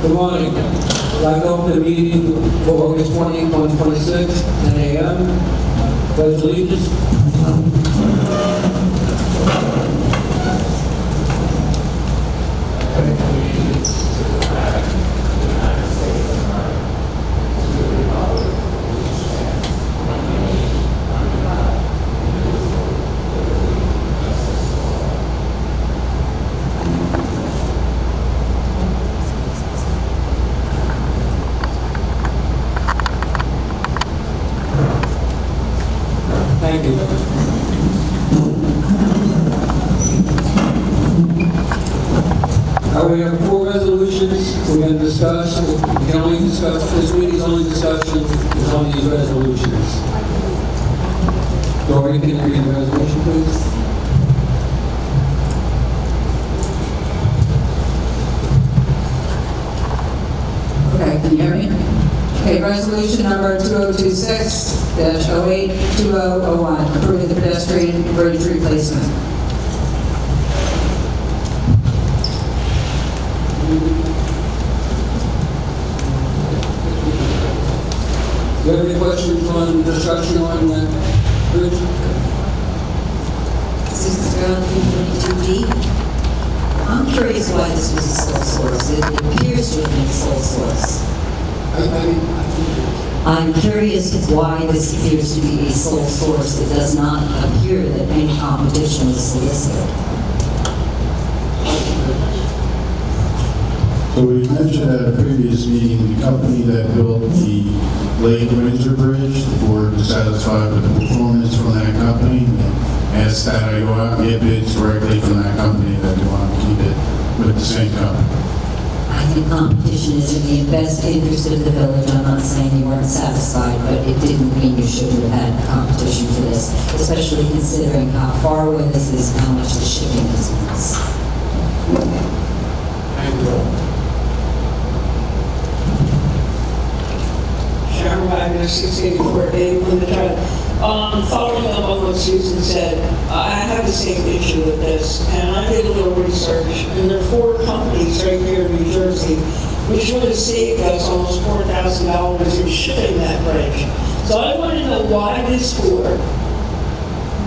Good morning. I'd like to open the meeting for August 20, 2026, 10 a.m. Pledge allegiance. Thank you. We have 4 resolutions we're going to discuss. We can only discuss, this meeting's only discussion is on these resolutions. Dory, can you read the resolution, please? Okay, can you hear me? Okay, resolution number 2026-08-2001, approving the pedestrian bridge replacement. Do you have any questions on discussion on that bridge? Susan Stroud, 342D. I'm curious why this was a sole source. It appears to have been a sole source. I'm curious why this appears to be a sole source. It does not appear that any competition was solicited. So we mentioned at a previous meeting, the company that built the Lake Windsor Bridge, the board was satisfied with the performance from that company and asked that I go out and get bids directly from that company, that they want to keep it with the same company. I think competition is in the best interest of the village. I'm not saying you weren't satisfied, but it didn't mean you shouldn't have had competition for this, especially considering how far away this is and how much the shipping is. Thank you. Sharon Wagner, 684 Dave Linda. Following up on what Susan said, I have the same issue with this, and I did a little research, and there are 4 companies right here in New Jersey, which would have saved us almost $4,000 in shipping that bridge. So I want to know why this board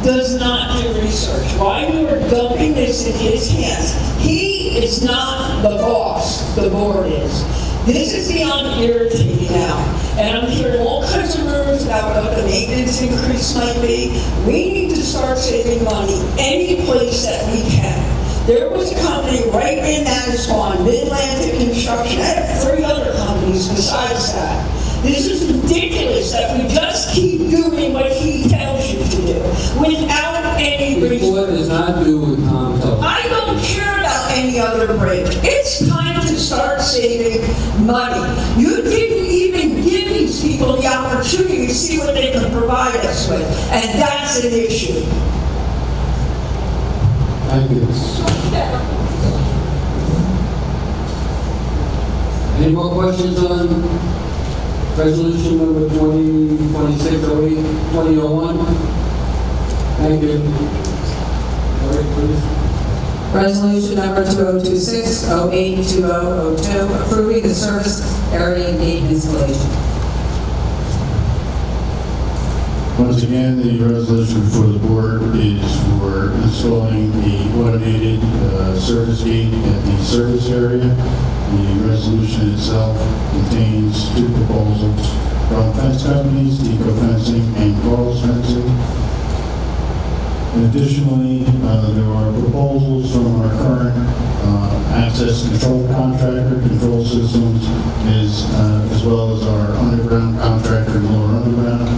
does not do research, why we are dumping this in his hands. He is not the boss, the board is. This is beyond irritating now. And I'm hearing all kinds of rumors about what the maintenance increase might be. We need to start saving money any place that we can. There was a company right in Nassau, Mid-Atlantic Construction. I have 3 other companies besides that. This is ridiculous that we just keep doing what he tells you to do without any This reason. board does not do with Tom Tully. I don't care about any other bridge. It's time to start saving money. You didn't even give these people the opportunity to see what they can provide us with, and that's an issue. Thank you. Any more questions on resolution number 2026-08-2001? Thank you. Dory, please. Resolution number 2026-08-2002, approving the service area gate installation. Once again, the resolution before the board is for installing the automated service gate at the service area. The resolution itself contains 2 proposals from fence companies, Tico Fencing and Carl's Fencing. And additionally, there are proposals from our current access control contractor, Control Systems, as well as our underground contractor, Lower Underground.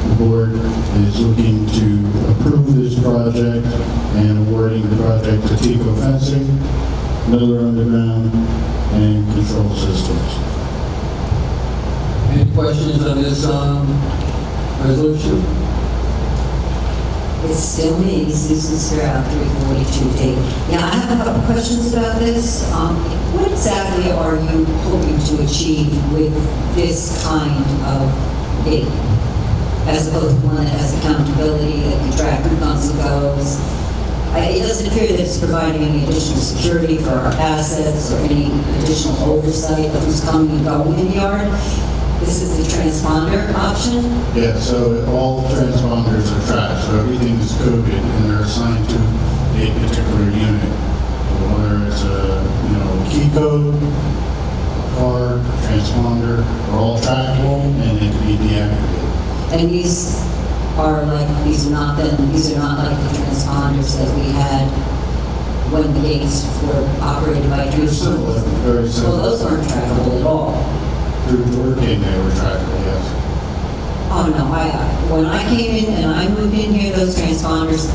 The board is looking to approve this project and awarding the project to Tico Fencing, Miller Underground, and Control Systems. Any questions on this resolution? It's still me, Susan Stroud, 342D. Yeah, I have a couple questions about this. What exactly are you hoping to achieve with this kind of gate? As opposed to one that has accountability, that can track who comes and goes, It doesn't appear that it's providing any additional security for our assets or any additional oversight of who's coming and going in the yard. This is the transponder option. Yeah, so all transponders are tracked, so everything is coded and they're assigned to a particular unit. Whether it's a, key code, car, transponder, they're all trackable and they can be deactivated. And these are not like the transponders that we had when the gates were operated by They're similar, very Well, similar. those aren't trackable at all. Through working, they were trackable, yes. Oh, no, when I came in and I moved in here, those transponders,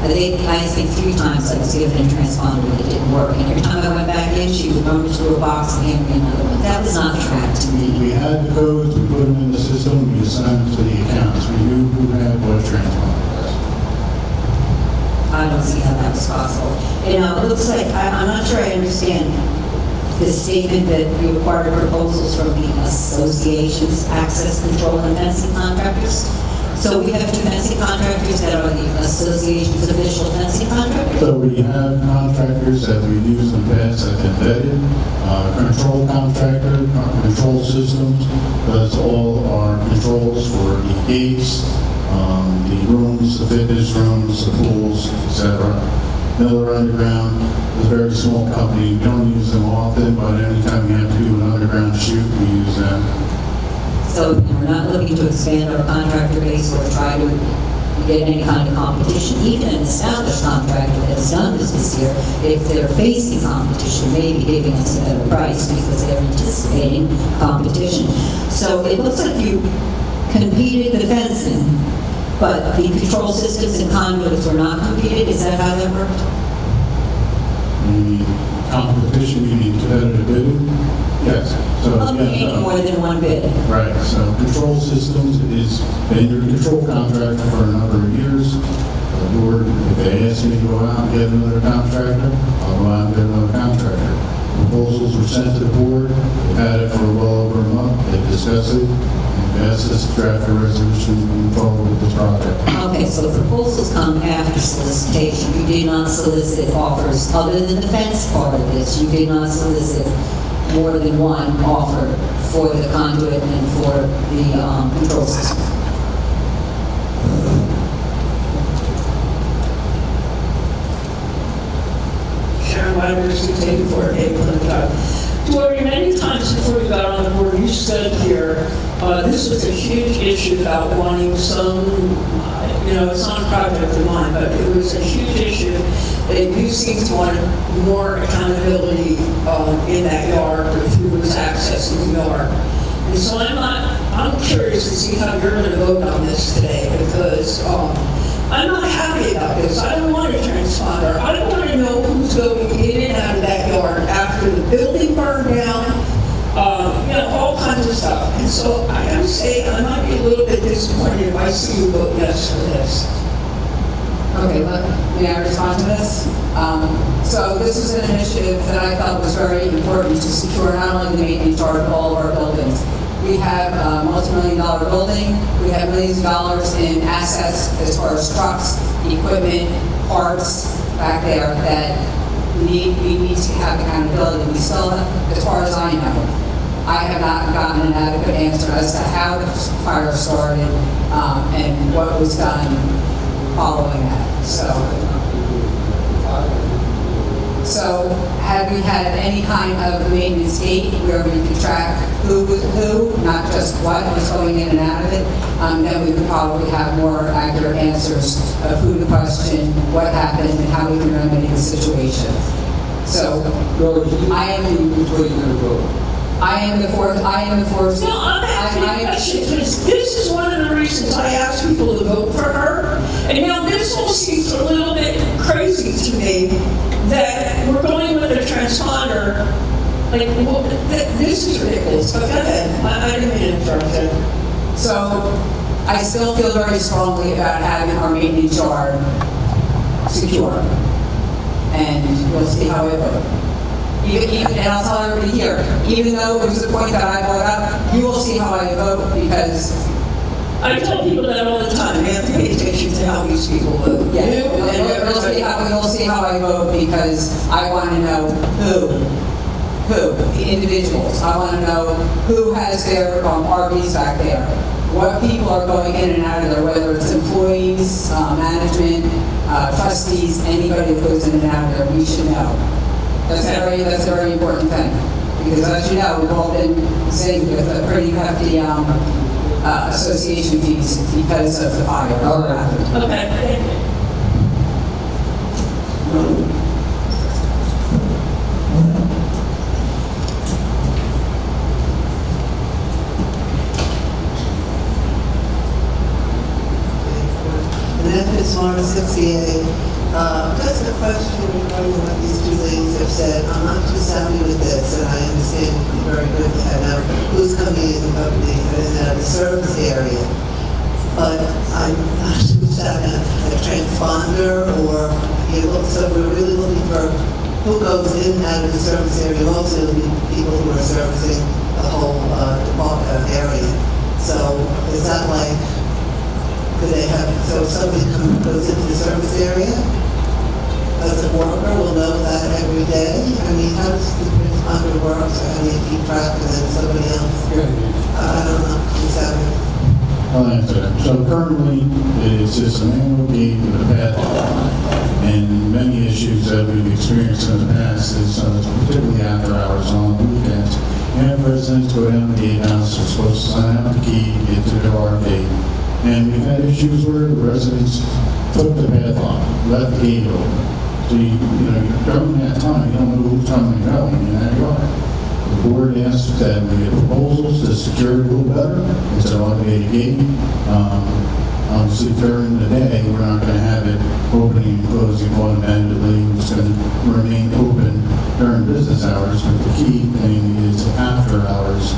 I think 3 times I was given a transponder that didn't work. And every time I went back in, she would rummage through a box and hand me another one. That was not tracked to me. We had the codes, we put them in the system, we assigned them to the accounts. We knew who had what transponder was. I don't see how that was possible. It looks like, I'm not sure I understand the statement that we required proposals from the association's access control and fencing contractors. So we have 2 fencing contractors that are the association's official fencing contractors? So we have contractors that we've used in the past that have been vetted, control contractor, control systems, does all our controls for the gates, the rooms, the fitness rooms, the pools, etc. Miller Underground is a very small company. We don't use them often, but anytime we have to do an underground shoot, we use them. So we're not looking to expand our contractor base or try to get any kind of competition. Even an established contractor that has done this year, if they're facing competition, maybe giving us a better price because they're anticipating competition. So it looks like you competed the fencing, but the control systems and conduits were not competed. Is that how that worked? We need competition, we need competitive bidding. Yes. So, Any more than one bid. Right, so control systems is been your control contractor for a number of years. The board, if they ask me to go out and get another contractor, I'll go out and get another contractor. Proposals were sent to the board, they've had it for well over a month, they've discussed it, and asked us to draft a resolution to move forward with this project. Okay, so the proposals come after solicitation. You did not solicit offers, other than the fence part of this, you did not solicit more than one offer for the conduit and for the control system. Sharon Weidner, 684 April Drive. Tori, many times before you got on the board, you said here, this was a huge issue about wanting some, it's not a project of mine, but it was a huge issue that you seem to want more accountability in that yard or who was accessing the yard. And so I'm curious to see how you're going to vote on this today because I'm not happy about this. I don't want a transponder. I don't want to know who's going in and out of that yard after the building burned down, all kinds of stuff. And so I gotta say, I might be a little bit disappointed if I see you vote yes for this. Okay, may I respond to this? So this is an initiative that I felt was very important to secure not only the maintenance yard of all of our buildings. We have a multi-million-dollar building. We have millions of dollars in assets as far as trucks, equipment, parts back there that we need to have accountability. We still, as far as I know, I have not gotten an adequate answer as to how the fire started and what was done following that. So have we had any kind of maintenance gate where we could track who was who, not just what was going in and out of it? Then we would probably have more accurate answers of who to question, what happened, and how we can remedy the situation. So I am Which way are you going to vote? I am the fourth. No, I'm asking a question because this is one of the reasons I ask people to vote for her. And this all seems a little bit crazy to me that we're going with a transponder. Like, well, this is ridiculous. But go ahead. I didn't mean to interrupt you. So I still feel very strongly about having our maintenance yard secure. And we'll see how it goes. And I'll tell everybody here, even though it was a point that I brought up, you will see how I vote because I tell people that all the time, they have to pay attention to how these people vote. Yeah, You and everybody. we'll see how I vote because I want to know the individuals. I want to know who has their RVs back there. What people are going in and out of there, whether it's employees, management, trustees, anybody that goes in and out of there, we should know. That's a very important thing. Because as you know, we've all been saved with a pretty hefty association fees because of the fire. All right. Okay, thank you. And then it's 168. Just a question regarding what these two ladies have said. I'm not too savvy with this, and I understand it would be very good to have who's coming in the company and the service area. But I'm not too savvy on a transponder or, so we're really looking for who goes in and out of the service area. Mostly it'll be people who are servicing the whole area. So is that like, could they have, so if somebody goes into the service area, as a worker will know that every day? I mean, how does the transponder work? So how do you keep track and then somebody else? I don't know. Is that I'll answer that. So currently, it's just a manual gate with a padlock. And many issues that we've experienced in the past is particularly after hours on the weekends. You have residents go down to the gatehouse, they're supposed to sign out the key, get to their RV. And we've had issues where the residents took the padlock, left the gate open. So during that time, you don't know who's coming and going in that yard. The board asked that we get proposals to secure it a little better. It's an automated gate. Obviously, during the day, we're not going to have it opening and closing automatically. It's going to remain open during business hours, but the key thing is after hours,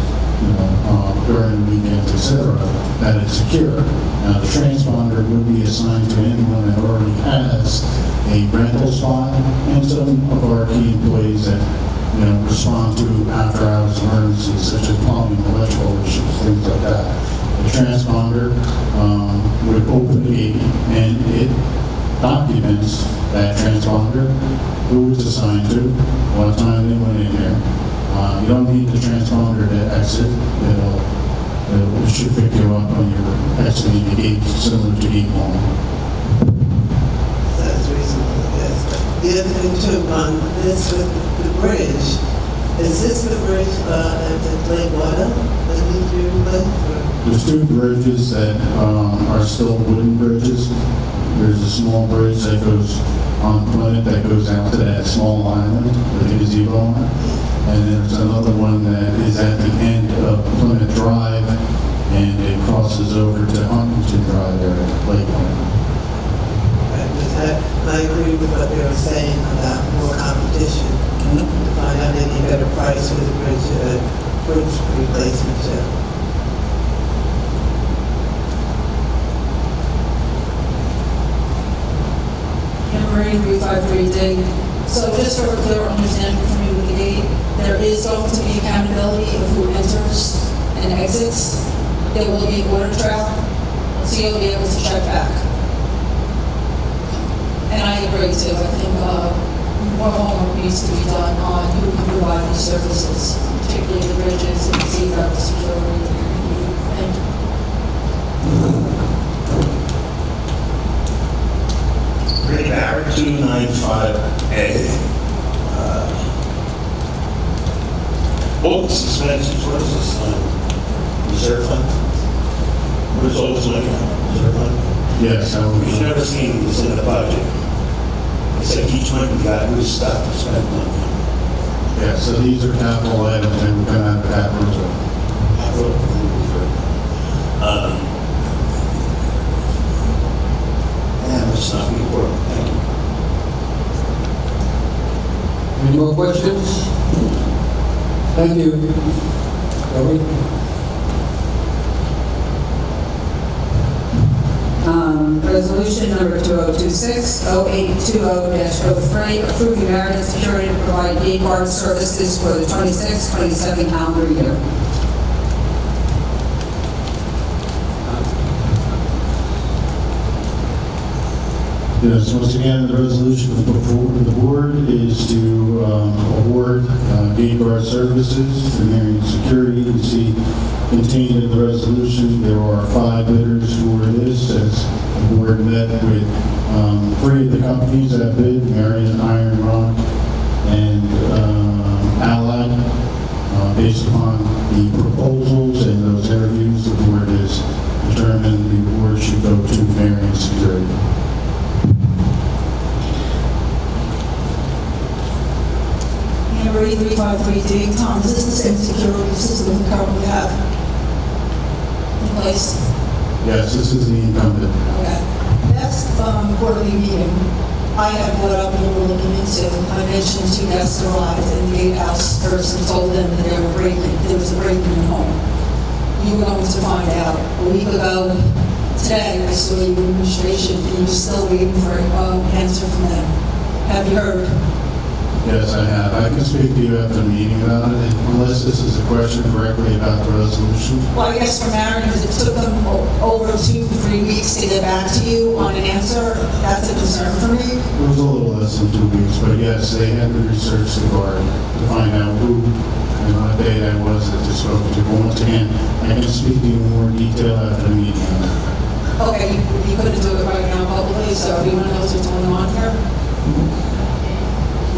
during the weekends, etc., that it's secure. Now, the transponder would be assigned to anyone that already has a rental spot, and some of our key employees that respond to after-hours emergencies such as plumbing, electrical issues, things like that. The transponder would open the gate, and it documents that transponder, who it's assigned to, what time they went in there. You don't need the transponder to exit. It should pick you up when you're exiting the gate, similar to gate 1. That's reasonable, yes. The other thing too, on this with the bridge, is this the bridge at the Lake Water that needs to be replaced? There's two bridges that are still wooden bridges. There's a small bridge that goes on Plymouth that goes out to that small island with the gazebo on it. And there's another one that is at the end of Plymouth Drive, and it crosses over to Huntington Drive area, Lakeland. I agree with what they were saying about more competition to find out any better price for the bridge replacement too. Marie 353D. So just for a clear understanding from you with the gate, there is going to be accountability of who enters and exits. There will be a water trail, so you'll be able to check back. And I agree too. I think more homework needs to be done on who can provide these services, particularly the bridges and see about the security. And Green Barrett 295A. Both suspensions, what is this? Reserve fund? What is all this money on? Reserve fund? Yes, We've never seen this in the budget. It's like each one we got new stuff to spend money on. yeah, so these are capital items and we're going to have a capital reserve. Yeah, it's not important. Thank you. Any more questions? Thank you. Gary? Resolution number 2026-0820-03, approving merit security to provide gate guard services for the 26-27 calendar year. Yes, once again, the resolution before the board is to award gate guard services to Marion Security. You see contained in the resolution, there are 5 bidders for this, as the board met with 3 of the companies that bid, Marion, Iron Rock, and Allied. Based upon the proposals and those interviews, the board has determined the award should go to Marion Security. Number 8353D, Tom, is this the same security system we currently have in place? Yes, this is the incumbent. Okay. Next quarterly meeting, I had brought up what we're looking into. I mentioned 2 guests arrived and the gatehouse person told them that there was a break-in in the home. You were going to find out. A week ago today, I saw you in administration and you're still waiting for an answer from them. Have you heard? Yes, I have. I can speak to you after the meeting about it, unless this is a question directly about the resolution. Well, I guess for Mariners, it took them over 2 to 3 weeks to get back to you on an answer. That's a concern for me. It was a little less than 2 weeks, but yes, they had to research the guard to find out who and what day that was that they spoke to. But once again, I can speak to you in more detail after the meeting. Okay, you couldn't do it right now publicly, so everyone knows what's going on here.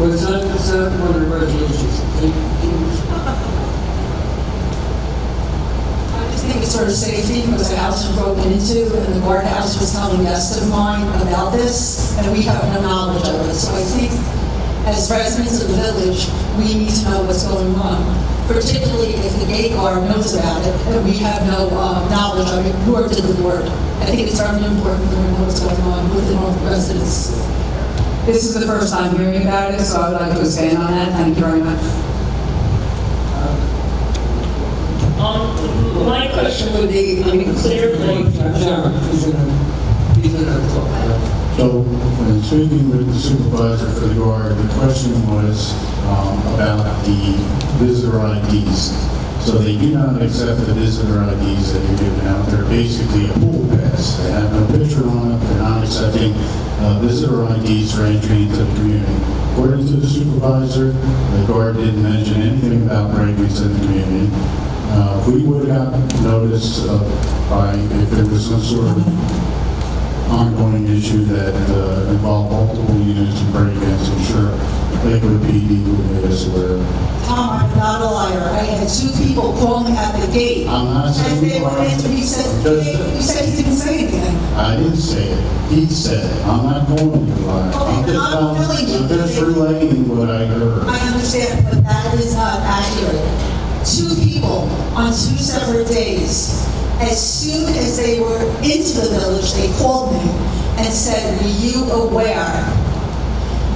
Well, it's not one of the resolutions. I just think it's sort of safety because the house was broken into and the guardhouse was telling guests of mine about this and we have no knowledge of it. So I think as residents of the village, we need to know what's going on, particularly if the gate guard knows about it and we have no knowledge of it, nor did the board. I think it's very important that we know what's going on within our residents. This is the first time hearing about it, so I would like to expand on that. Thank you very much. My question would be, clearly, He's gonna talk. So, when speaking with the supervisor for the guard, the question was about the visitor IDs. So they do not accept the visitor IDs that you're giving out. They're basically a pool pass. They have no picture on it. They're not accepting visitor IDs for entry into the community. According to the supervisor, the guard didn't mention anything about break-ins in the community. If we would have gotten notice if there was some sort of ongoing issue that involved multiple units and break-ins, I'm sure Lakewood PD would make us aware. Tom, I'm not a liar. I had 2 people calling at the gate. I'm not saying As they you were are. in, he said he didn't say anything. I didn't say it. He said it. I'm not calling you a liar. I'm just relaying what I heard. I understand, but that is not accurate. 2 people on 2 separate days. As soon as they were into the village, they called me and said, were you aware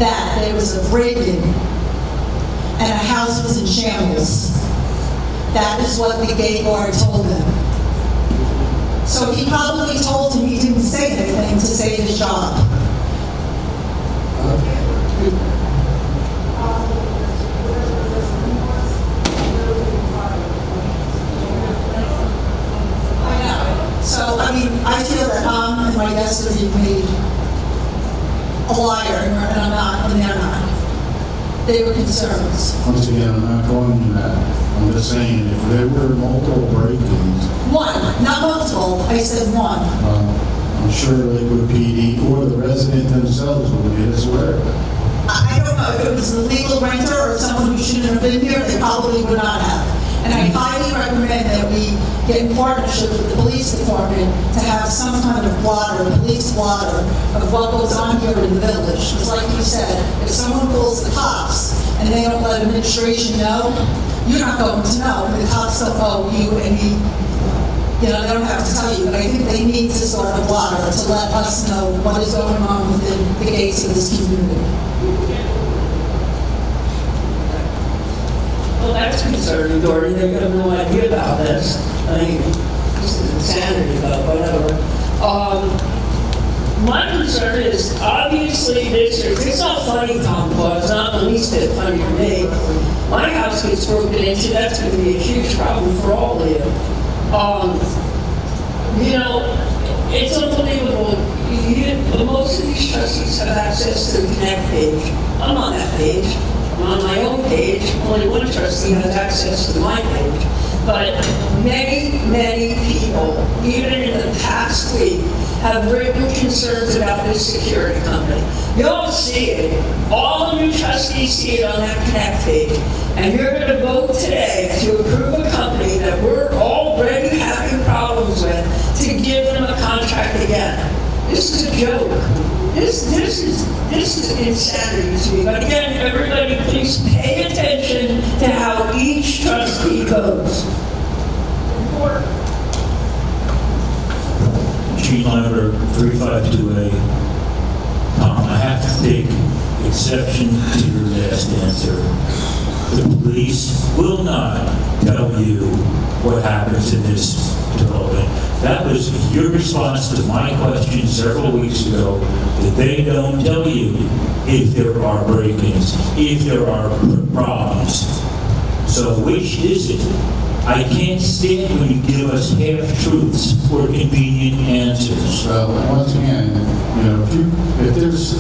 that there was a break-in and a house was in shambles? That is what the gate guard told them. So he probably told him he didn't say anything to save his job. I know. So, I mean, I feel that Tom and my guests are being made a liar, and I'm not, and they're not. They were concerns. Once again, I'm not calling you that. I'm just saying, if there were multiple break-ins, 1, not multiple, I said 1. I'm sure Lakewood PD or the resident themselves would get us aware of it. I don't know if it was a legal renter or someone who shouldn't have been here, they probably would not have. And I highly recommend that we get in partnership with the police department to have some kind of blotter, police blotter, of what goes on here in the village. Because like you said, if someone calls the cops and they don't let administration know, you're not going to know. The cops don't owe you any, they don't have to tell you, but I think they need to sort of blotter to let us know what is going on within the gates of this community. well, that's concerning, Dory. They have no idea about this. I mean, this is insanity, but whatever. My concern is, obviously, it's not funny, Tom, Paul. It's not the least bit funny to me. My house gets broken into, that's going to be a huge problem for all of you. It's unbelievable. Most of these trustees have access to the Connect page. I'm on that page. I'm on my own page. Only one trustee has access to my page. But many people, even in the past week, have written concerns about this security company. You'll see it. All the new trustees see it on that Connect page. And you're going to vote today to approve a company that we're already having problems with to give them a contract again. This is a joke. This is insanity to me. But again, everybody please pay attention to how each trustee votes. Gene Lambert, 352A. I have to take exception to your last answer. The police will not tell you what happens in this development. That was your response to my question several weeks ago, that they don't tell you if there are break-ins, if there are problems. So which is it? I can't stand when you give us half-truths or convenient answers. Well, once again, if there's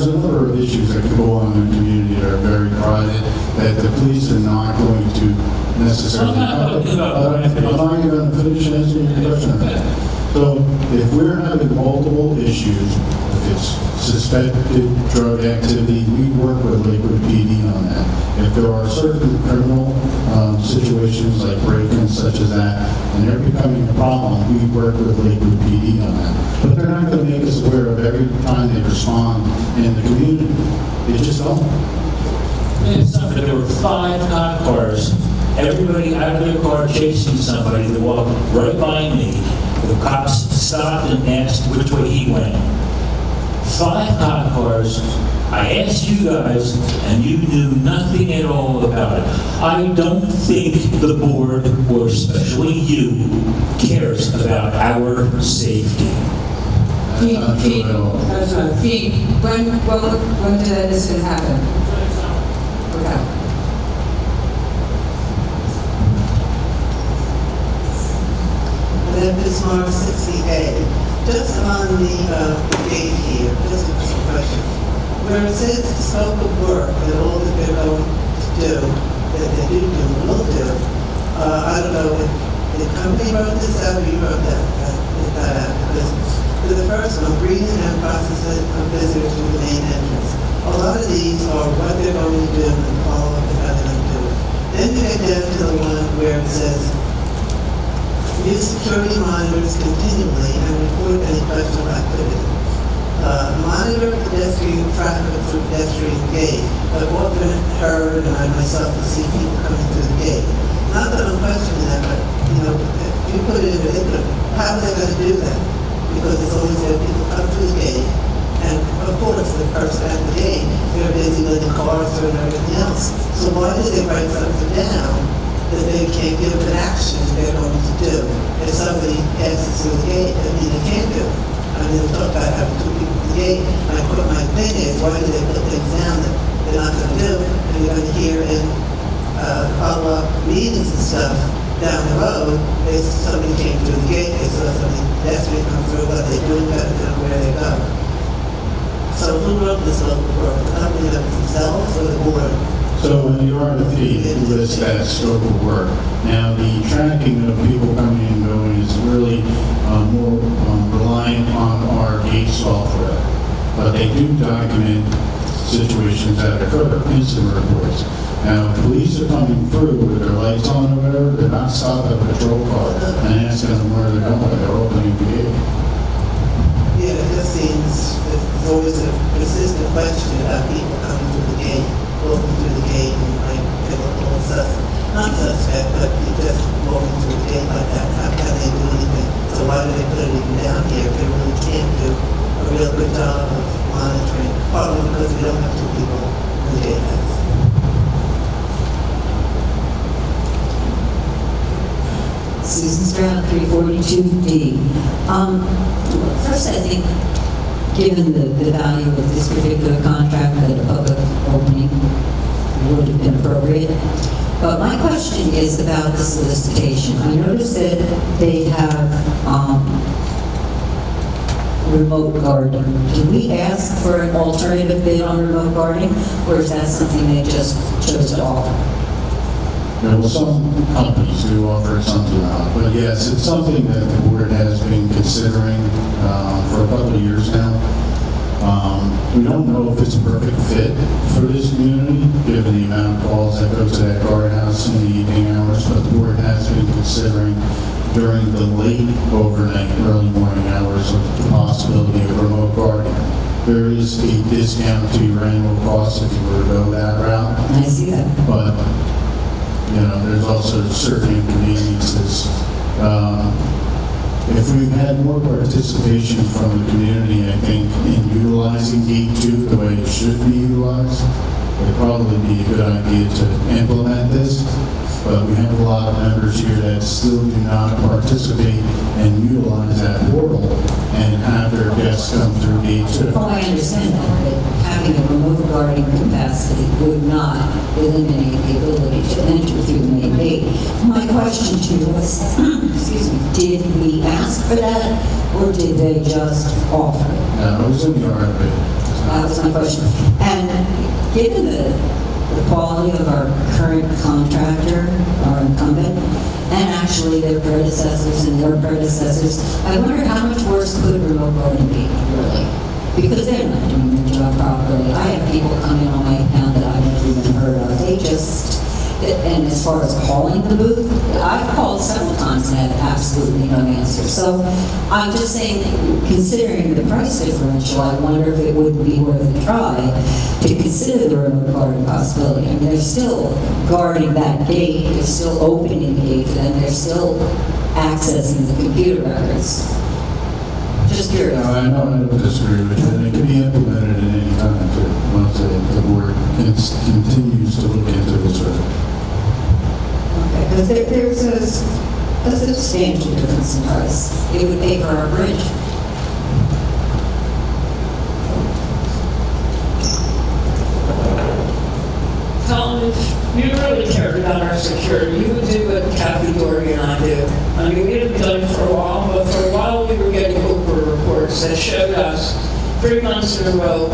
a number of issues that could go on in the community that are very private, that the police are not going to necessarily. I'm not even going to finish answering your question. So if we're having multiple issues, if it's suspected drug activity, we work with Lakewood PD on that. If there are certain criminal situations like break-ins such as that, and they're becoming a problem, we work with Lakewood PD on that. But they're not going to make us aware of every time they respond in the community. They just don't. It's not that there were 5 cop cars, everybody out of their car chasing somebody that walked right by me. The cops stopped and asked which way he went. 5 cop cars. I asked you guys, and you knew nothing at all about it. I don't think the board, or especially you, cares about our safety. Pete, when did that incident happen? Okay. Memphis Mark 60A. Just on the gate here, just a question. Where it says the scope of work and all that they're going to do, that they do and will do, I don't know if the company wrote this out or you wrote that out. Because for the first one, greeting and processing of visitors to the main entrance. A lot of these are what they're going to do and follow up with how they're going to do it. Then you get down to the one where it says, use security monitors continually and report any questionable activity. Monitor pedestrian traffic through pedestrian gate. I've often heard, and I myself will see people coming through the gate. Not that I'm questioning that, but if you put it in particular, how are they going to do that? Because it's always there people come through the gate, and of course the person at the gate, they're busy letting cars through and everything else. So why do they write something down that they can't give an action they're going to do? If somebody passes through the gate, they can't do it. I mean, they talk about having 2 people at the gate. My thing is, why do they put things down that they're not going to do? And you're going to hear in follow-up meetings and stuff down the road, somebody came through the gate, they saw somebody pedestrian come through, what they do, where they go. So who wrote this local work? The company themselves or the board? So in the RFP, it lists that scope of work. Now, the tracking of people coming and going is really more reliant on our gate software. But they do document situations that occur, incident reports. Now, if police are coming through with their lights on or whatever, they're not stopping a patrol car and asking them where they're going. They're opening the gate. Yeah, it just seems there's always a persistent question about people coming through the gate, walking through the gate, and they look a little not suspect, but just walking through the gate like that. How can they do anything? So why do they put it even down here if they really can't do a real good job of monitoring? Partly because we don't have 2 people in the gatehouse. Susan Stroud, 342D. First, I think, given the value of this particular contract, that a public opening would have been appropriate. But my question is about the solicitation. I noticed that they have remote guarding. Did we ask for an alternative bid on remote guarding, or is that something they just chose to offer? Well, some companies do offer something out, but yes, it's something that the board has been considering for a couple of years now. We don't know if it's a perfect fit for this community, given the amount of calls that go to that guardhouse in the evening hours, but the board has been considering during the late overnight, early morning hours of the possibility of remote guarding. There is a discount to your annual cost if you were to go that route. I see that. But, you know, there's also certain inconveniences. If we've had more participation from the community, I think, in utilizing Gate 2 the way it should be utilized, it'd probably be a good idea to implement this. But we have a lot of members here that still do not participate and utilize that portal and have their guests come through Gate 2. Oh, I understand that, but having a remote guarding capacity would not eliminate the ability to enter through the main gate. My question to you was, excuse me, did we ask for that, or did they just offer it? It was in the RFP. That was my question. And given the quality of our current contractor, our incumbent, and actually their predecessors and their predecessors, I wonder how much worse could remote guarding be, really? Because they're not doing their job properly. I have people come in on my account that I've never even heard of. They just, and as far as calling the booth, I've called several times and had absolutely no answer. So I'm just saying, considering the price differential, I wonder if it wouldn't be worth a try to consider the remote guarding possibility. I mean, they're still guarding that gate, they're still opening the gate for them, they're still accessing the computer records. Just curious. No, I don't disagree with you, and it can be implemented at any time, too, once the board continues to look into this. Okay, because there's a substantial difference in price. It would pay for our bridge. Tom, if you really cared about our security, you would do what Kathy Doherty and I do. I mean, we had done it for a while, but for a while we were getting Oprah reports that showed us 3 months in a row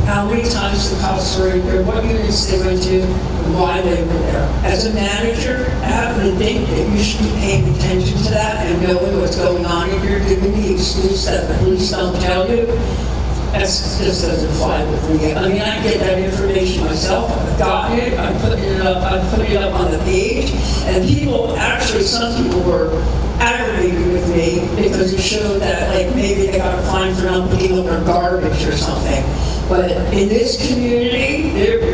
how many times the cops were in here, what units they went to, and why they were there. As a manager, I happen to think that you should be paying attention to that and knowing what's going on in here, giving the excuse that the police don't tell you. That just doesn't fly with me. I mean, I get that information myself. I've gotten it. I'm putting it up on the page. And people, actually, some people were aggravated with me because it showed that, like, maybe they got a fine for not picking up their garbage or something. But in this community,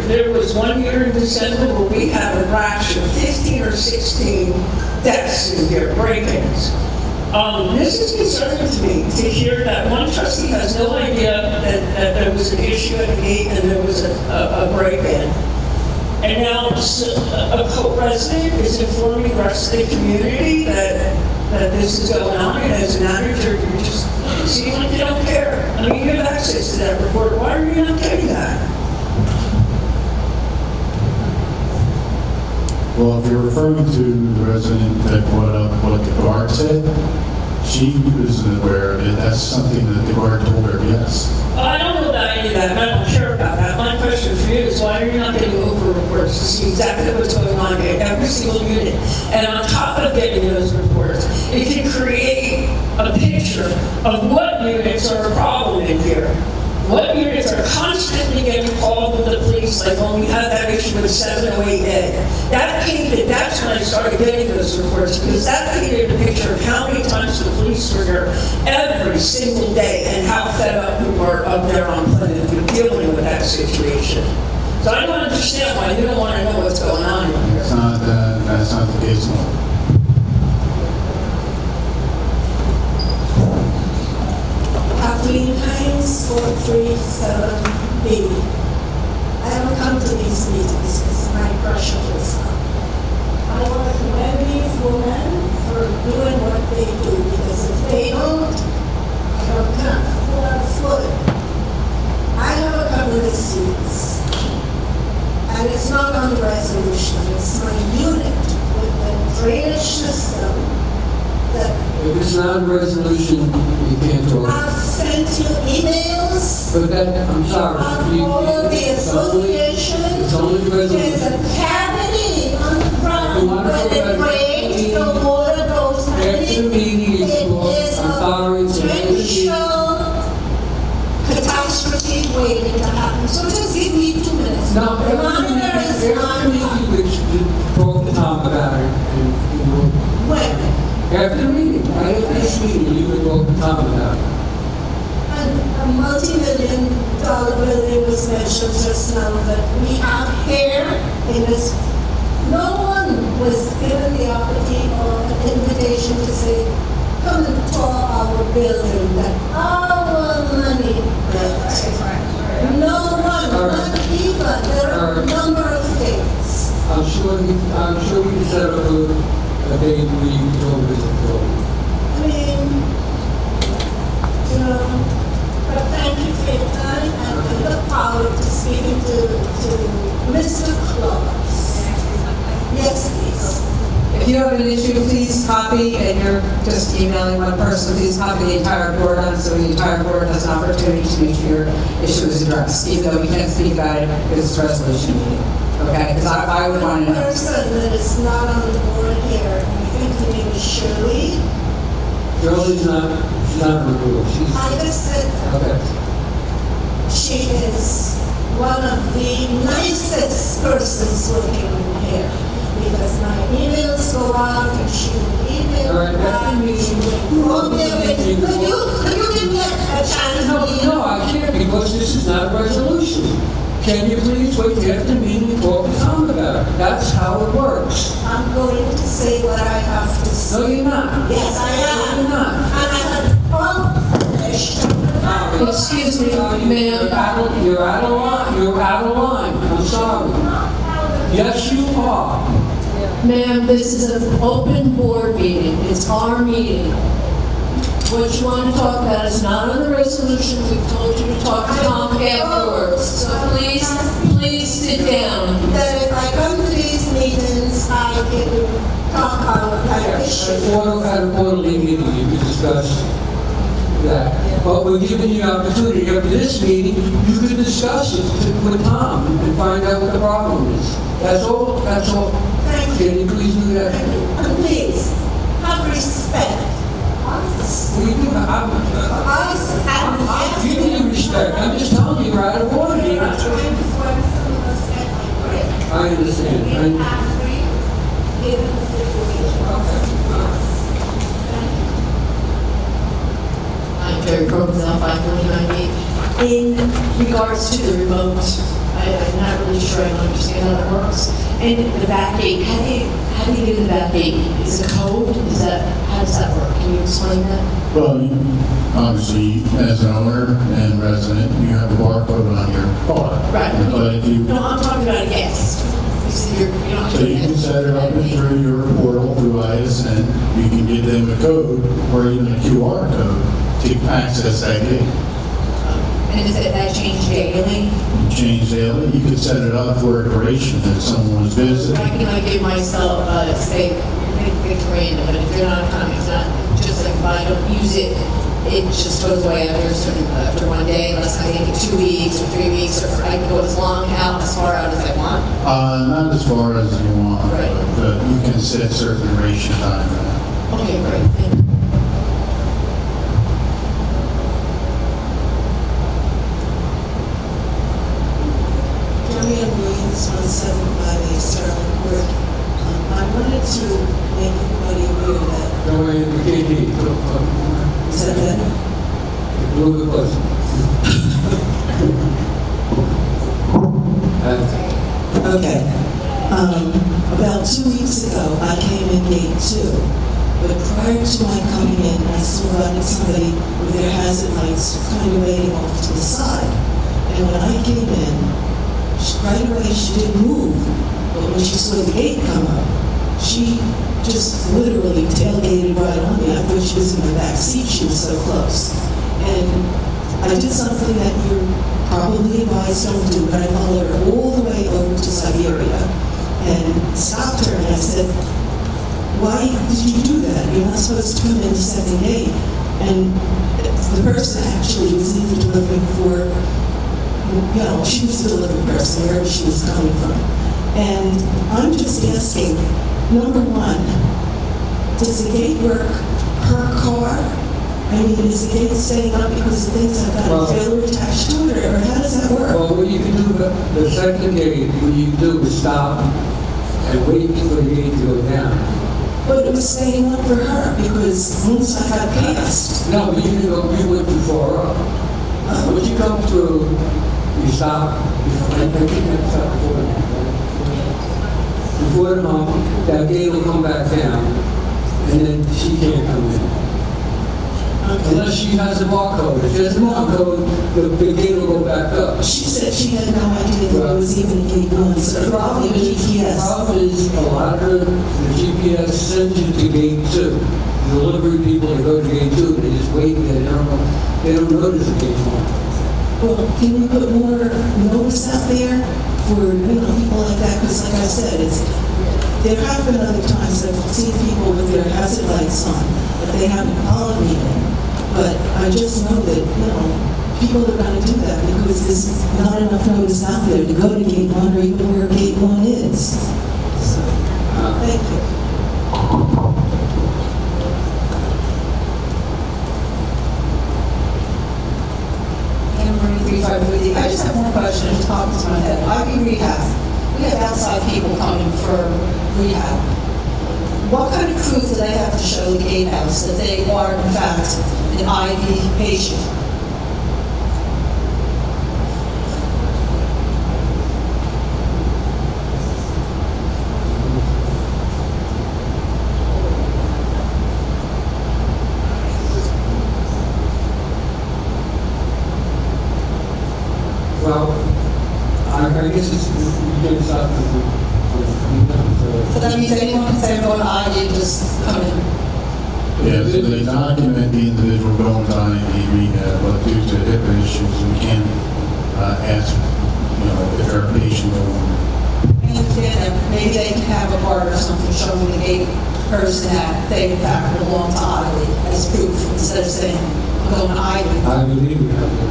there was 1 year in December where we had a rash of 15 or 16 deaths in here, break-ins. This is concerning to me, to hear that one trustee has no idea that there was an issue at the gate and there was a break-in. And now a co-resident is informing the rest of the community that this is going on, and as a manager, you just seem like you don't care. I mean, you have access to that report. Why are you not getting that? Well, if you're referring to the resident that brought up what the guard said, she wasn't aware of it. That's something that the guard told her, yes. I don't know about any of that, and I don't care about that. My question for you is, why are you not getting Oprah reports to see exactly what's going on in every single unit? And on top of getting those reports, it can create a picture of what units are a problem in here. What units are constantly getting called with the police, like when we had that issue with 708A. That's when I started getting those reports, because that painted a picture of how many times the police were here every single day and how fed up we were up there on Plymouth with dealing with that situation. So I don't understand why you don't want to know what's going on in here. That's not the case, no. Kathleen Hines, 437B. I don't come to these meetings because my crush on this. I want to commend these women for doing what they do, because if they don't, I don't come. Full on foot. I have a couple of seats, and it's not on the resolution, it's my unit with the drainage system that It was it's not a resolution, you can't talk. I've sent you emails. But that, I'm sorry. I've called the association. It's only a There's resolution. a cavity on the ground. You wanna When go it back- rains, the water goes After the meeting, It is I'm sorry, a it's the end of the meeting. potential catastrophe waiting to happen. So just give me 2 minutes. No, The monitor is after the on. meeting, we should talk to Tom about it. And we'll- When? After the meeting, right after this meeting, you would talk to Tom about it. A multi-million-dollar building was mentioned just now that we have here in this. No one was given the opportunity or an invitation to say, come and tour our building that our money built. No one, not even. There are a number of things. I'm sure we can set up a date where you can go visit the building. I mean, you know, but thank you for your time, and I look forward to speaking to Mr. Claus. Yes, please. If you have an issue, please copy, and you're just emailing one person, please copy the entire board on, so the entire board has an opportunity to make sure your issue is addressed, even though we can't speak about it because it's a resolution meeting. Okay, because I would want to One know. person that is not on the board here, and I think her name is Shirley. Shirley's she's not on the board. I just said that. Okay. She is one of the nicest persons working here, because my emails go out and she will email All right, back. after the meeting, Could you give me a chance? No, I can't, because this is not a resolution. Can you please wait till after the meeting and talk to Tom about it? That's how it works. I'm going to say what I have to say. No, you're not. Yes, I am. No, you're not. And I have all finished. Excuse me, ma'am. You're out of line. You're out of line. I'm sorry. Yes, you are. Ma'am, this is an open board meeting. It's our meeting. What you want to talk about is not on the resolution. We've told you to talk to Tom afterwards. So please sit down. That if I come to these meetings, I can talk about that issue. At a quarterly meeting, you can discuss that. But we're giving you the opportunity after this meeting, you can discuss it with Tom and find out what the problem is. That's all. That's all. Thank you. Can you please do that? And please, have respect. We do. I'm giving you respect. I'm just telling you, you're out of order. You're not- I understand. I'm Jerry Provenzel, 549 In regards to the remote, I'm not really sure I understand how that works. And the back gate, how do you get in the back gate? Is it code? How does that work? Can you explain that? Well, obviously, as an owner and resident, you have a barcode on your car. Right. But if you, No, I'm talking about a guest. You said you don't have so to you can get set it up through your portal, through ISN, you can give them a code or even a QR code to access that gate. And does that change daily? You change daily, you could set it up for a duration if someone was visiting. I can give myself, say, it's random, but if they're not coming, it's not just like if I don't use it, it just goes away after one day, unless I make it 2 weeks or 3 weeks, or I can go as far out as I want. Not as far as you want, Right. but you can set certain duration time for that. Okay, great, thank you. Joanne Williams, 175 Sterling Court. I wanted to make everybody aware that, No, we can't hear you. is that better? A little bit closer. Okay. About 2 weeks ago, I came in gate 2. But prior to my coming in, I saw somebody with their hazard lights kind of waiting off to the side. And when I came in, right away she didn't move. But when she saw the gate come up, she just literally tailgated right on me. I thought she was in the back seat. She was so close. And I did something that you're probably advised don't do, but I followed her all the way over to Siberia and stopped her and I said, why did you do that? You're not supposed to come in the second gate. And the person actually was either delivering for, she was the delivery person, wherever she was coming from. And I'm just asking, number one, does the gate work per car? I mean, is the gate staying up because of things that got a trailer attached to it, or how does that work? Well, what you can do, the second gate, what you can do is stop and wait for the gate to go down. But it was staying up for her because once I got past. No, but you went too far up. Once you come through, you stop. I think that's stop before the hump, that gate will come back down, and then she can't come in. Unless she has a barcode. If she has a barcode, the gate will go back up. She said she had no idea that there was even a gate one, so The problem GPS. is a lot of the GPS sends you to gate 2. The delivery people that go to gate 2, they just wait there. They don't notice the gate 1. Well, can we put more notice out there for people like that? Because like I said, there have been other times I've seen people with their hazard lights on, but they haven't followed me in. But I just know that, people are going to do that because there's not enough notice out there to go to gate 1 or even where gate 1 is. So, thank you. I just have one question at the top of my head. IV rehab. We have outside people coming for rehab. What kind of proof do they have to show the gatehouse that they are, in fact, an IV patient? Well, I guess you can stop. So that means anyone can say, I'm going to IV, just come in. Yeah, they document the individual going to IV rehab, but due to HIPAA issues, we can't ask, if they're a patient or I understand that maybe they can have a card or something showing the gate person that they in fact belong to IV as proof instead of saying, I'm going to IV. I believe we have to.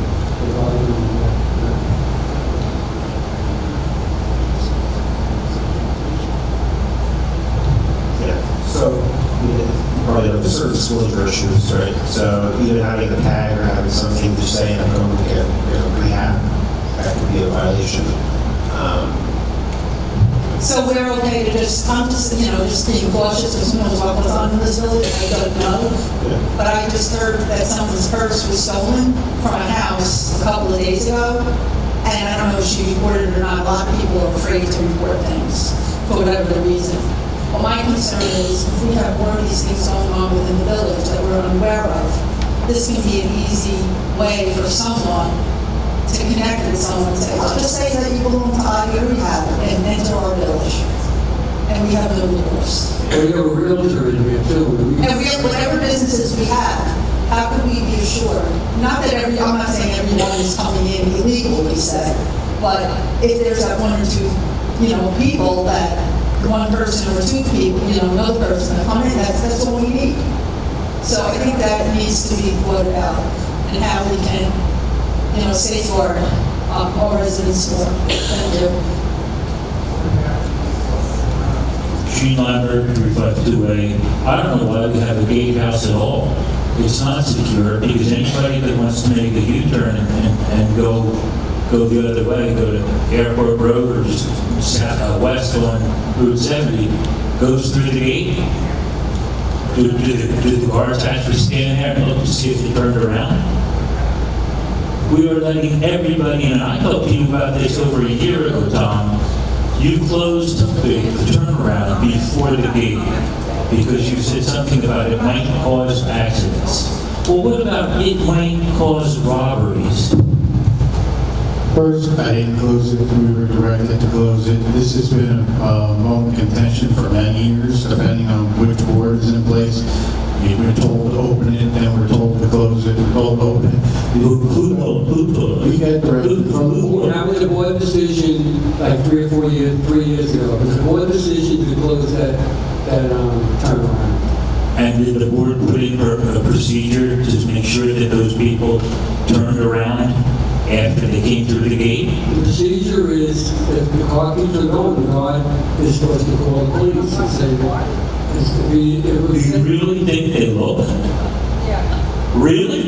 So, you probably know the certain disclosure issues, right? So, even having the tag or having something just saying I'm going to get rehab, that could be a violation. So we're okay to just, I'm just being cautious as soon as what goes on in this village, I don't know. Yeah. But I just heard that someone's purse was stolen from a house a couple of days ago. And I don't know if she reported it or not. A lot of people are afraid to report things for whatever the reason. But my concern is if we have more of these things going on within the village that we're unaware of, this can be an easy way for someone to connect with someone and say, I'll just say that you belong to IV rehab and enter our village. And we have no recourse. We have a realtor in here too. And we have whatever businesses we have, how can we be assured? Not that I'm not saying everyone is coming in illegally, say, but if there's that one or two, people that one person or two people, another person that come in, that's all we need. So I think that needs to be thought about and how we can, safeguard our residents more. Thank you. Gene Lambert, 352A. I don't know why we have a gatehouse at all. It's not secure because anybody that wants to make a U-turn and go the other way, go to Airport Road or just west on Route 70, goes through the gate. Do the cars actually stand there and look to see if they turned around? We are letting everybody in. And I talked to you about this over a year ago, Tom. You closed the turnaround before the gate because you said something about it might cause accidents. Well, what about it might cause robberies? First, I didn't close it. We were directed to close it. This has been a bone of contention for many years, depending on which board is in place. We've been told to open it, then we're told to close it. We're told to open it. Who told? We got directed from the board. That was a board decision like 3 years ago. It was a board decision to close that that turnaround. And did the board put in a procedure to make sure that those people turned around after they came through the gate? The procedure is, if the car keeps on going, the guy is supposed to call the police and say, Do you really think they look? Really?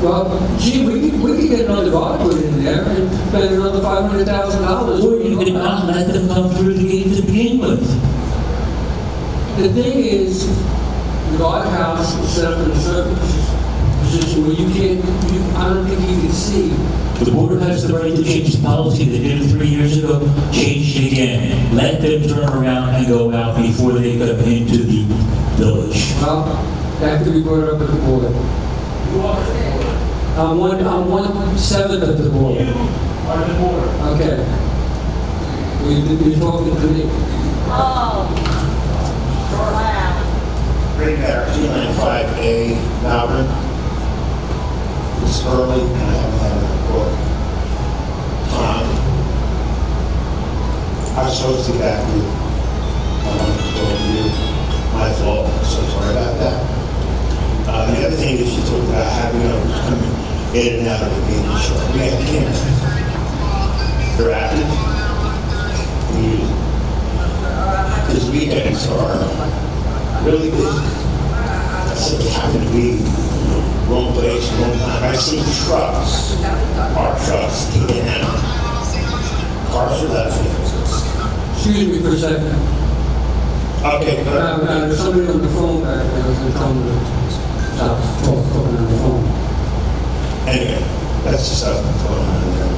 well, gee, we could get another guy put in there and spend another $500,000. Or you could not let them come through the gate to begin with? The thing is, the guardhouse is set up in a certain position where you can't, I don't think you can see. The board has the right to change the policy. They did it 3 years ago, changed it again. Let them turn around and go out before they come into the village. Well, that could be brought up at the board. I'm 1/7 of the board. You are the board. Okay. You're talking to me. Great Matter, 295A, Malvern. It's early, and I haven't had a report. I was supposed to get back to you. I wanted to go to you. My fault, so sorry about that. The other thing is you talked about having others coming in and out of the meeting. So we have cameras. They're active. Because weekends are really busy. So they happen to be wrong place, wrong time. I see trucks, our trucks, taking out. Cars are left. Excuse me for a second. Okay, good. There's somebody on the phone back there who's going to tell me to stop talking on the phone. Anyway, that's just stuff that's going on there.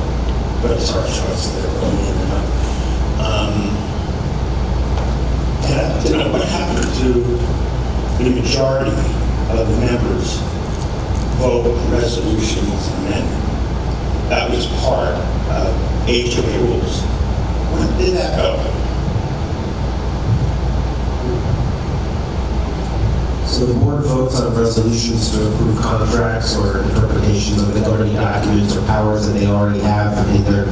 But it's our trucks that are going in and out. And I don't know what happened to the majority of the members vote resolutions amendment. That was part of HOA rules. When did that go? So the board votes on resolutions to approve contracts or interpretations of the governing documents or powers that they already have in their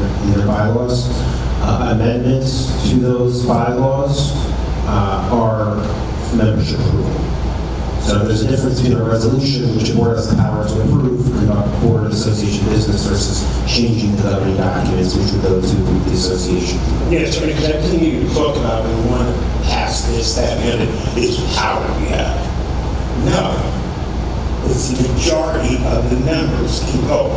bylaws. Amendments to those bylaws are membership approval. So there's a difference between a resolution, which the board has the power to approve, conduct board and association business, versus changing the governing documents, which would go to the association. Yeah, so because everything you talk about, we want to pass this, that, and the other, is power we have. No. It's the majority of the members can vote.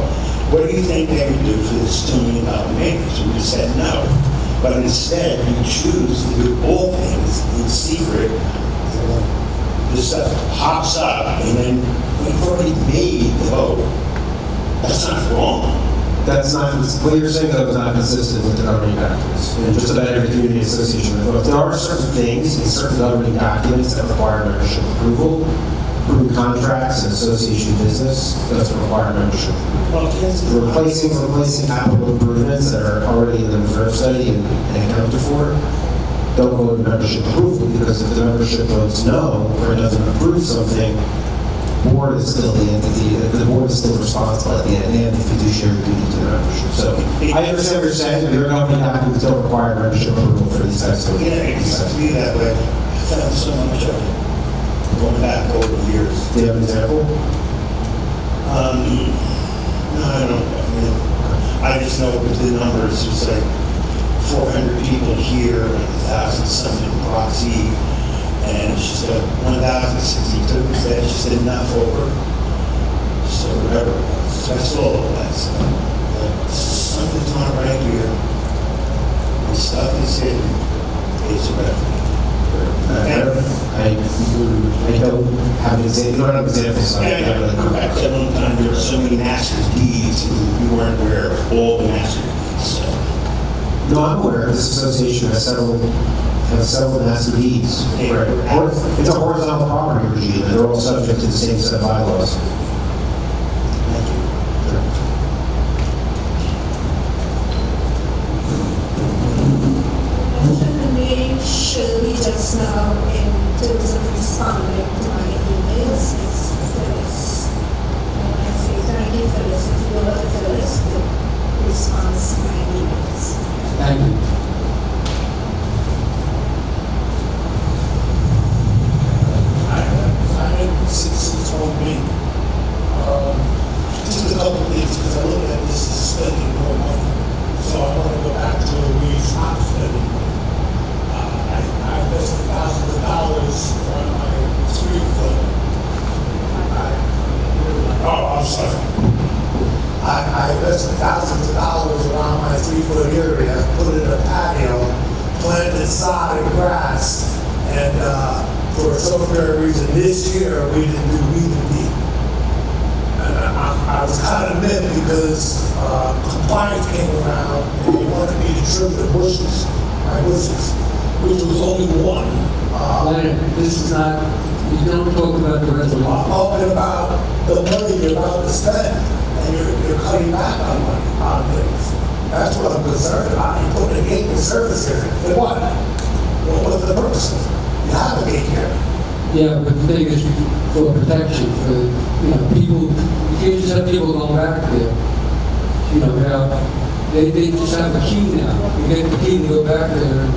What do you think they would do for this $2 million maintenance? We said no. But instead, you choose to do all things in secret. This stuff pops up, and then we've already made the vote. That's not wrong. That's not, what you're saying though is not consistent with the governing documents. And just about every community association that votes. There are certain things in certain governing documents that require membership approval. Approved contracts and association business doesn't require membership. Well, yes, Replacing capital improvements that are already in the reserve study and accounted for don't go to membership approval, because if the membership votes no or doesn't approve something, the board is still the entity, the board is still responsible at the end. They have the fiduciary duty to the membership. So I understand what you're saying, but your governing documents don't require membership approval for these types of yeah, it used to be that way. I found so much of it going back over the years. Do you have an example? No, I don't know. I just know with the numbers, it's like 400 people here, like 1,000 something proxy, and it's just 1,062, that's just enough over. So whatever it was, that's all of that stuff. Something's not right here. The stuff is hidden. It's a I don't have an example. You don't have examples. So I can't really come back. At one time, there were so many master deeds, and we weren't aware of all the master deeds. So. No, I'm aware. This association has several master deeds. Yeah. It's a horizontal property regime, and they're all subject to the same set of bylaws. Thank you. The meeting should be just now in terms of responding to my emails. It's Phyllis. And I say thank you, Phyllis. If you love Phyllis, the response to my emails. Thank you. for some apparent reason, this year, we didn't do meet and beat. And I was kind of miffed because compliance came around and they wanted me to trim the bushes, my bushes, which was only one. This is not, you don't talk about the resolution. I'm talking about the money you're about to spend, and you're cutting back on money, on things. That's what I'm concerned about. You put a gate in the service area. For what? Well, what's the purpose of it? You have a gate here. Yeah, but the thing is for protection, for, people, you can't just have people going back there. They just have a key now. You get the key to go back there.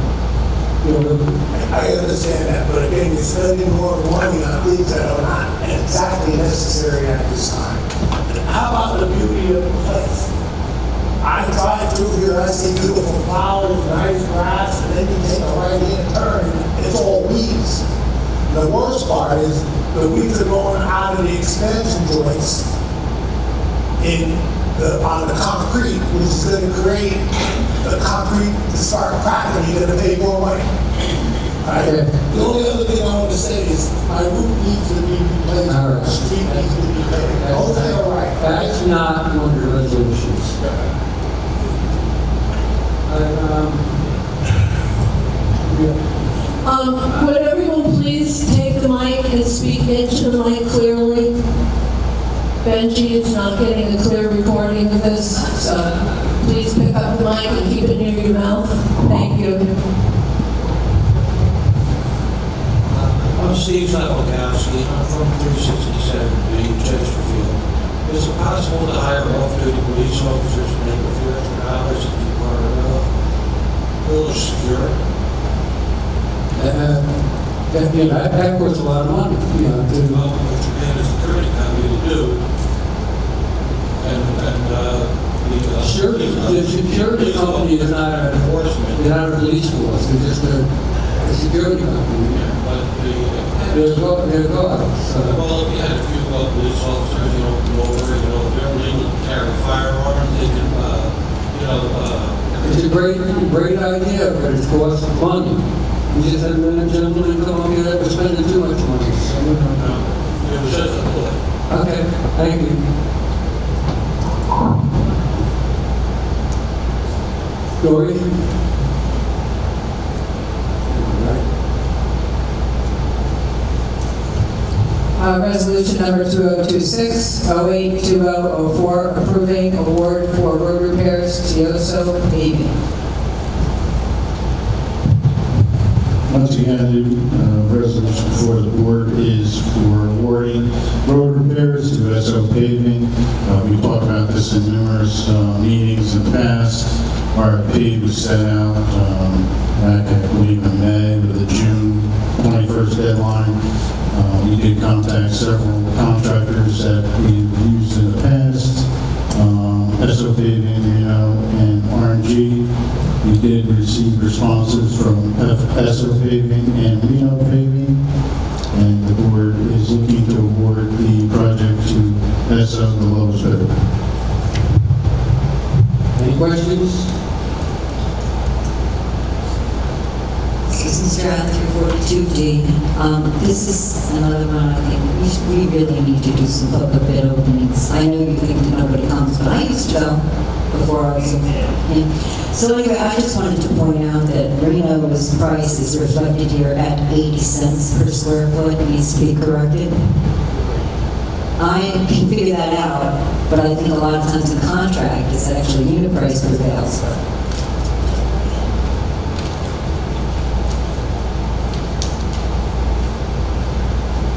I understand that, but again, you're spending more money on things that are not exactly necessary at this time. How about the beauty of the place? I drive through here, I see beautiful flowers, nice grass, and then you take a right-hand turn, it's all weeds. The worst part is the weeds are going out of the expansion joints on the concrete, which is going to create the concrete to start cracking. You're going to pay more money. Right? Okay. The only other thing I want to say is my roof needs to be replaced. The street needs to be paved. Those are right. That's not one of the resolutions. Would everyone please take the mic and speak into the mic clearly? Benji is not getting a clear recording of this, so please pick up the mic and keep it near your mouth. Thank you. I'm Steve Zapolkowski, I'm from 367B, Chesterfield. Is it possible to hire off-duty police officers to make a few extra hours if you are village secure? That costs a lot of money, Well, what you're paying the security company to do, the security company is not an enforcement, they're not a police force, they're just a security company. But They're guards. well, if you had a few police officers, come over, if they're legal to carry firearms, they can, It's a great idea, but it costs money. We just had a gentleman come up here that was spending too much money. So, it was just a thought. Okay, thank you. Dory? Resolution number 2026, 082004, approving award for road repairs to Yoso paving. Once again, the resolution before the board is for awarding road repairs to SO Paving. We talked about this in numerous meetings in the past. RFP was set out back, I believe, in May with a June 21st deadline. We did contact several contractors that we've used in the past, SO Paving, and RNG. We did receive responses from SO Paving and Reno Paving, and the board is looking to award the project to SO, the lowest bidder. Any questions? This is Route 342D. This is another one I think we really need to do some public bid openings. I know you think that nobody comes, but I used to go before I was in. So anyway, I just wanted to point out that Reno's price is reflected here at 80 cents per square foot. It needs to be corrected. I can figure that out, but I think a lot of times in contract, it's actually unit price prevails.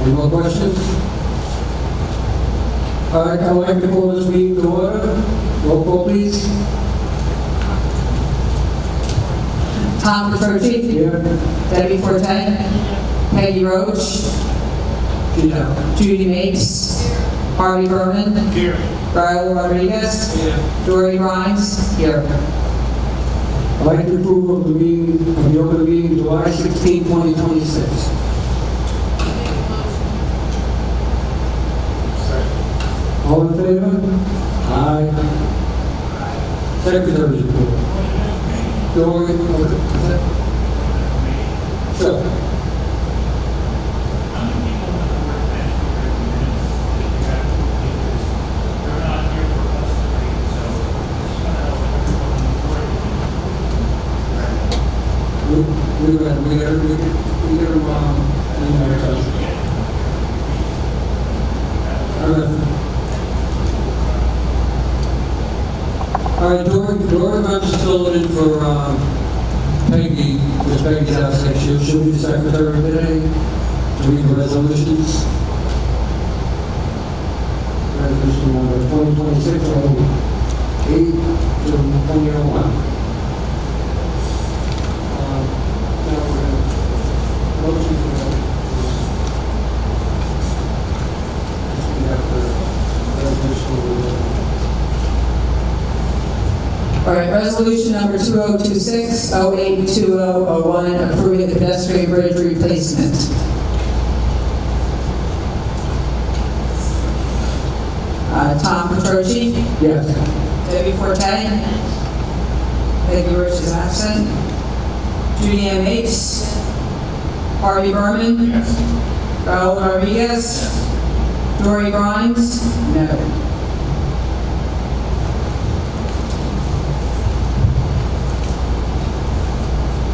Any more questions? All right, I'd like to call this meeting to order. Roll call, please. Tom Petrucci. Here. Debbie Forte. Peggy Roach. Judy Mapes. Harvey Berman. Here. Raul Rodriguez. Here. Dory Rhines. Here. I'd like to approve of the open meeting July 16, 2026. All in favor? Aye. Secretary's report. Dory, sure. we get them, all right, Dora comes to fill in for, Peggy, because Peggy's out next year. She'll be the secretary today to read the resolutions. Resolution number 2026-08 to 2001. Now we're going to motion for we have the resolution. All right, resolution number 2026-08-2001, approving the pedestrian bridge replacement. Tom Petroci? Yes. Debbie Forte? Peggy Rich is absent. Judy Ann Mapes? Harvey Berman? Yes. Raul Rodriguez? Dory Grimes? No.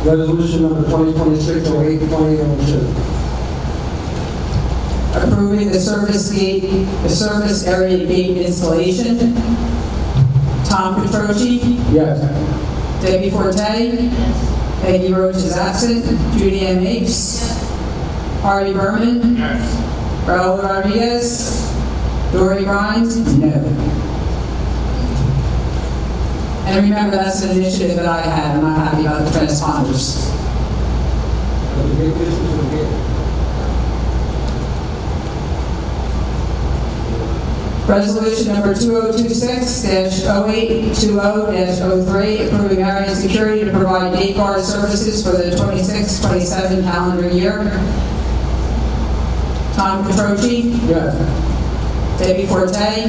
Resolution number 2026-08 to 2002. Approving the service area gate installation. Tom Petroci? Yes. Debbie Forte? Peggy Roach is absent. Judy Ann Mapes? Harvey Berman? Yes. Raul Rodriguez? Dory Grimes? No. And remember, that's an initiative that I had. I'm not happy about the transponders. Resolution number 2026-0820-03, approving area and security to provide gate guard services for the 26-27 calendar year. Tom Petroci? Yes. Debbie Forte?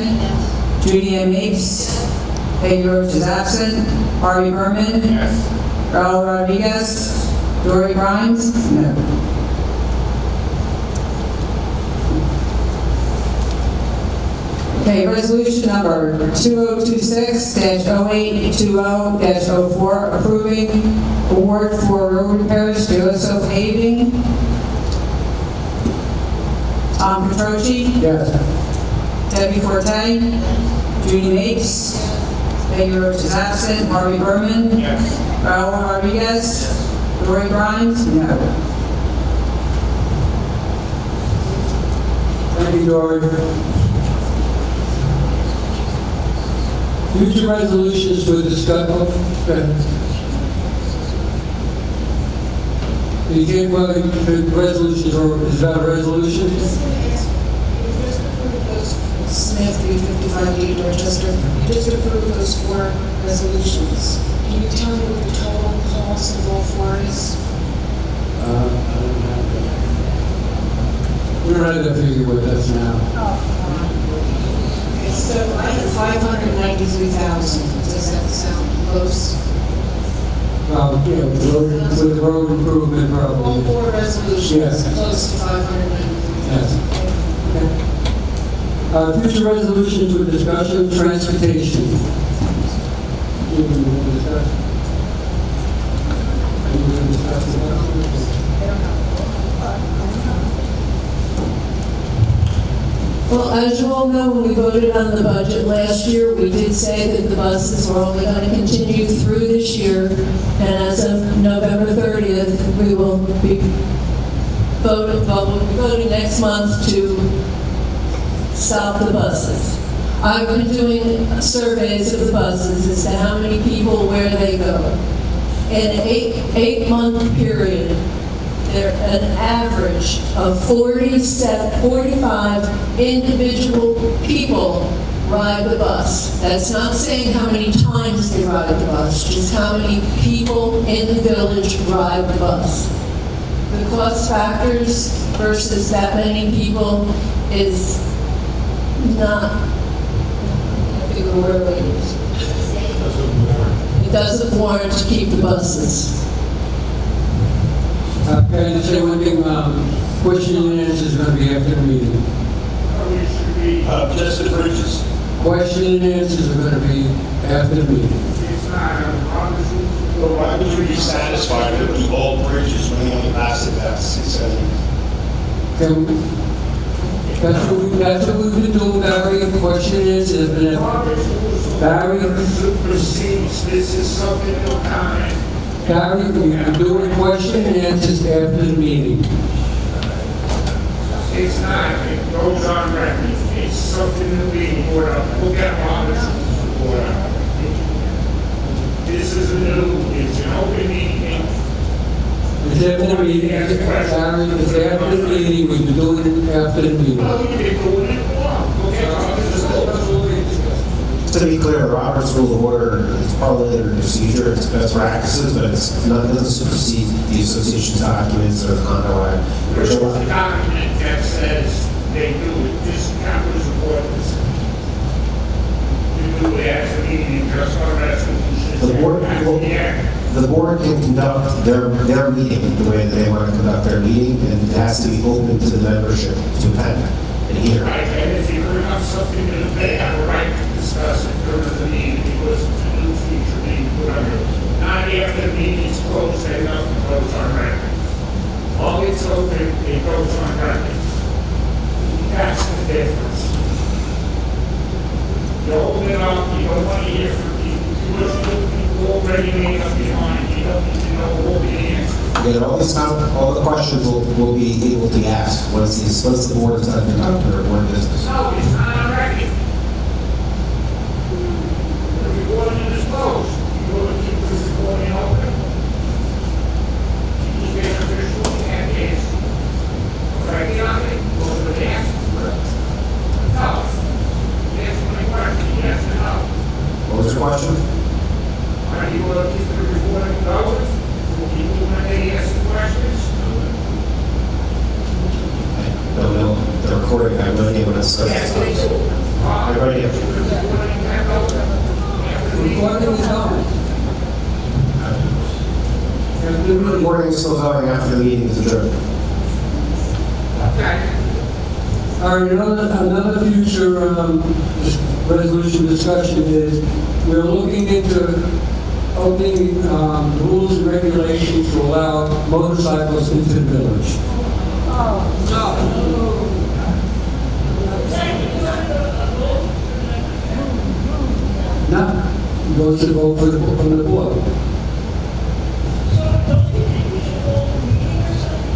Judy Ann Mapes? Peggy Roach is absent. Harvey Berman? Yes. Raul Rodriguez? Dory Grimes? No. Okay, resolution number 2026-0820-04, approving award for road repairs to OSO paving. Tom Petroci? Yes. Debbie Forte? Judy Mapes? Peggy Roach is absent. Harvey Berman? Yes. Raul Rodriguez? Dory Grimes? No. Thank you, Dory. Future resolutions for discussion. You can't, well, the resolutions are, is that a resolution? Smith, 355 Dorchester. You just approved those 4 resolutions. Can you tell me what the total cost of all 4 is? I don't have that. We don't have that figure with us now. Okay, so I have 593,000. Does that sound close? Yeah, with the road improvement All probably. 4 resolutions, Yes. close to 593,000. Yes. Future resolutions for discussion, transportation. Well, as you all know, when we voted on the budget last year, we did say that the buses were only going to continue through this year, and as of November 30th, we will be voting next month to stop the buses. I've been doing surveys of the buses as to how many people, where they go. In an eight-month period, there an average of 45 individual people ride the bus. That's not saying how many times they ride the bus, just how many people in the village ride the bus. The cost factors versus that many people is not, I think the word I use. It doesn't warrant to keep the buses. Can I just say one thing? Question and answers are going to be after the meeting. Just the bridges. Question and answers are going to be after the meeting. But why would you be satisfied with the old bridges when they only lasted about 6, 7 years? That's what we've been doing, Barry. The question is, Barry, This is something of time. Barry, we've been doing question and answers after the meeting. It's not, it goes on record. It's something that we brought up. We'll get Robert's report out. This is it's an open meeting. It's after the meeting, Barry, it's after the meeting, we've been doing it after the meeting. Well, you've been doing it long. We'll get Robert's report. To be clear, Robert's Rule of Order is parliamentary procedure, it's best practices, but it's not, it doesn't supersede the association's documents or the condo act. There's a document that says they do it. This capital's report is. You do it as a meeting, just on resolutions. The board can conduct their meeting the way that they want to conduct their meeting, and it has to be open to the membership to attend and hear. Right, and if you bring up something that they have a right to discuss it during the meeting, because it's a new feature being put on there. Not after the meeting's closed, then nothing goes on record. All it's open, it goes on record. That's the difference. You open it up, you don't want to hear from people, because people already made up your mind, you don't need to know all the answers. Again, all the questions will be able to be asked once the board is done conducting their board business. No, it's not on record. The recording is closed. You will keep the recording open. You get an official and answer. Right on it, go to the answer. No. Answer my question, yes or no. What was your question? Are you going to keep the recording going? Will people, when they ask the questions? I don't know the recording, I have no idea when it's starting. Yes, they do. I have no idea. The recording is going. The recording is still going after the meeting is adjourned. Okay. All right, another future resolution discussion is, we're looking into opening rules and regulations to allow motorcycles into the village. No, it goes to the vote from the board.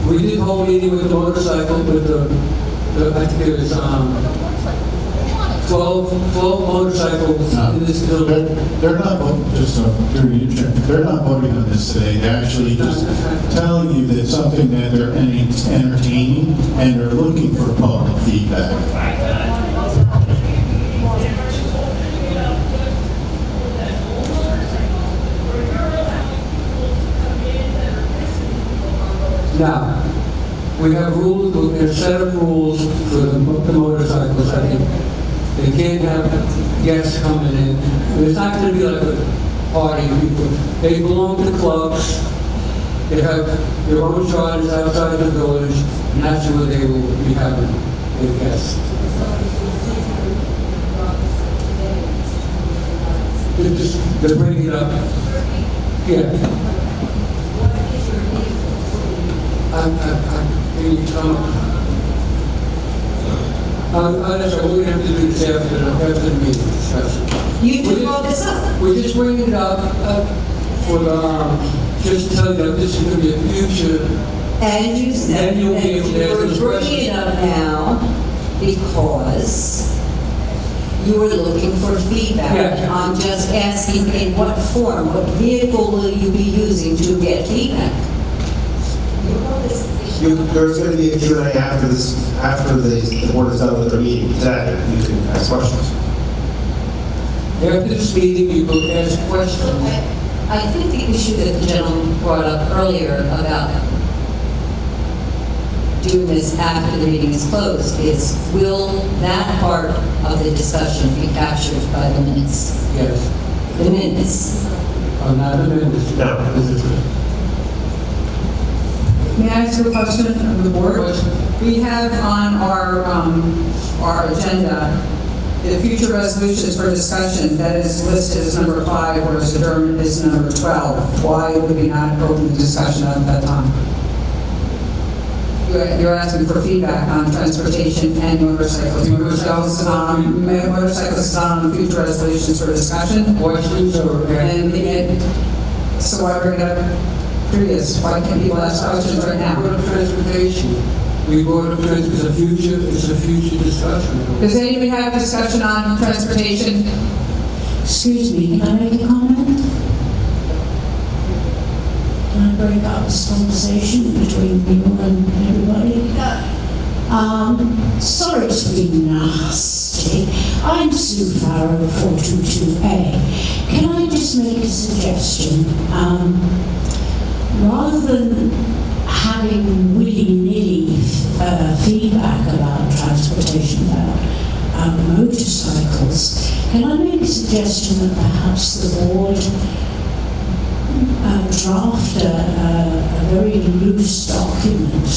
We did hold a meeting with the motorcycle, with I think there was 12 motorcycles in this building. They're not voting, just through you, Chair. They're not voting on this today. They're actually just telling you that something that they're entertaining, and they're looking for public feedback. Now, we have rules, we're going to set up rules for the motorcycles. I think they can't have guests coming in. It's not going to be like a party. They belong to clubs. They have their own charters outside the village, and that's where they will be having their guests. To bring it up. Yeah. We're going to have to do this after the meeting discussion. You just brought this up. We're just bringing it up for just to tell you that this is going to be a future. And you said And you'll that be able to you answer were this bringing it question. up now because you were looking for feedback. Yeah. I'm just asking in what form, what vehicle will you be using to get feedback? There's going to be a Q&A after the board is done with their meeting today. You can ask questions. After this meeting, you will ask questions. I think the issue that the gentleman brought up earlier about doing this after the meeting is closed is, will that part of the discussion be captured by the minutes? Yes. The minutes? Not the minutes. No. May I ask you a question of the board? We have on our agenda, the future resolutions for discussion that is listed as number 5, whereas adjournment is number 12. Why would we not open the discussion at that time? You're asking for feedback on transportation and motorcycles. Motorcycles is on future resolutions for discussion. Questions or? So why bring it up previous? Why can't people ask questions right now? We brought up transportation. We brought up transportation. It's a future discussion. Does anybody have discussion on transportation? Excuse me, can I make a comment? Can I break up this conversation between you and everybody? Sorry to be nasty. I'm Sue Farrow, 422A. Can I just make a suggestion? Rather than having willy-nilly feedback about transportation, about motorcycles, can I make a suggestion that perhaps the board draft a very loose document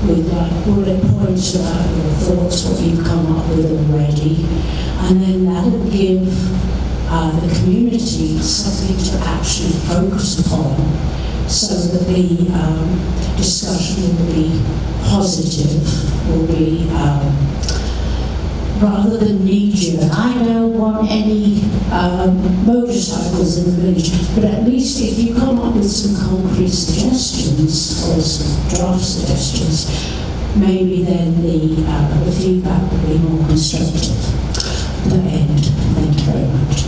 with bullet points about your thoughts, what you've come up with already, and then that'll give the community something to actually focus upon, so that the discussion will be positive, will be rather than knee-jerk. I don't want any motorcycles in the village, but at least if you come up with some concrete suggestions or some draft suggestions, maybe then the feedback will be more constructive. The end. Thank you very much.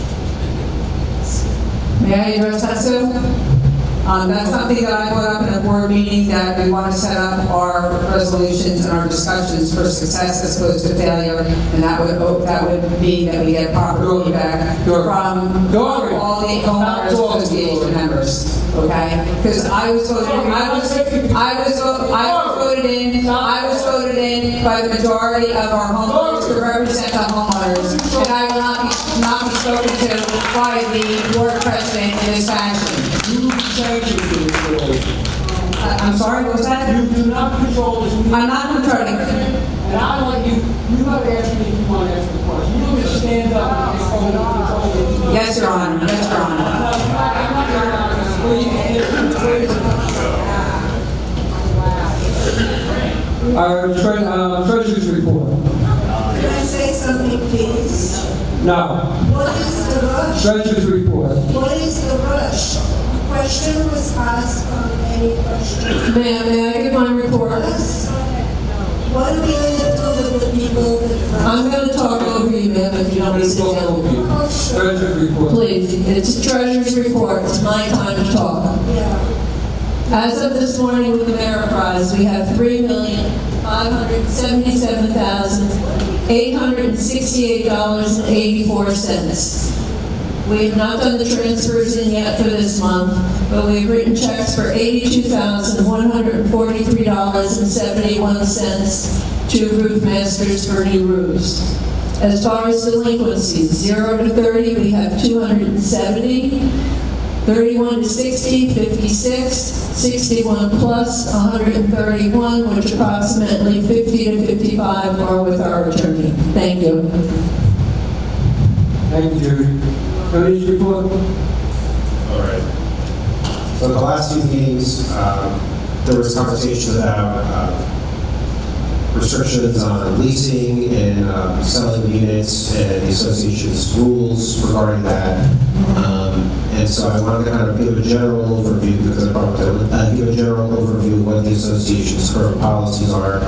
May I address that, Sue? That's something that I brought up in a board meeting, that we want to set up our resolutions and our discussions for success as opposed to failure, and that would mean that we get proper feedback from all the homeowners association members. Okay? Because I was voted in by the majority of our homeowners to represent the homeowners, and I will not be spoken to by the board president in this fashion. I'm sorry, what was that? You do not control this meeting. I'm not controlling it. And I want you got to ask me if you want to ask the question. You don't just stand up and just control it. Yes, Your Honor. Yes, Your Honor. Our treasurer's report. Can I say something, please? No. What is the rush? Treasurer's report. What is the rush? Question was asked on any question. May I give my report? Yes. What are we going to do with the people that... I'm going to talk over you, ma'am, if you don't sit down. Oh, sure. Treasurer's report. Please, it's a treasurer's report. It's my time to talk. Yeah. As of this morning with the merit prize, we have $3,577,868.84. We have not done the transfers in yet for this month, but we've written checks for $82,143.71 to roof masters for new roofs. As far as delinquencies, 0 to 30, we have 270, 31 to 60, 56, 61 plus, 131, which approximately 50 to 55 are with our attorney. Thank you. Thank you, Judy. Attorney's report. All right. So the last few meetings, there was conversation about restrictions on leasing and selling units and the association's rules regarding that. And so I wanted to kind of give a general overview, because I brought to give a general overview of what the association's current policies are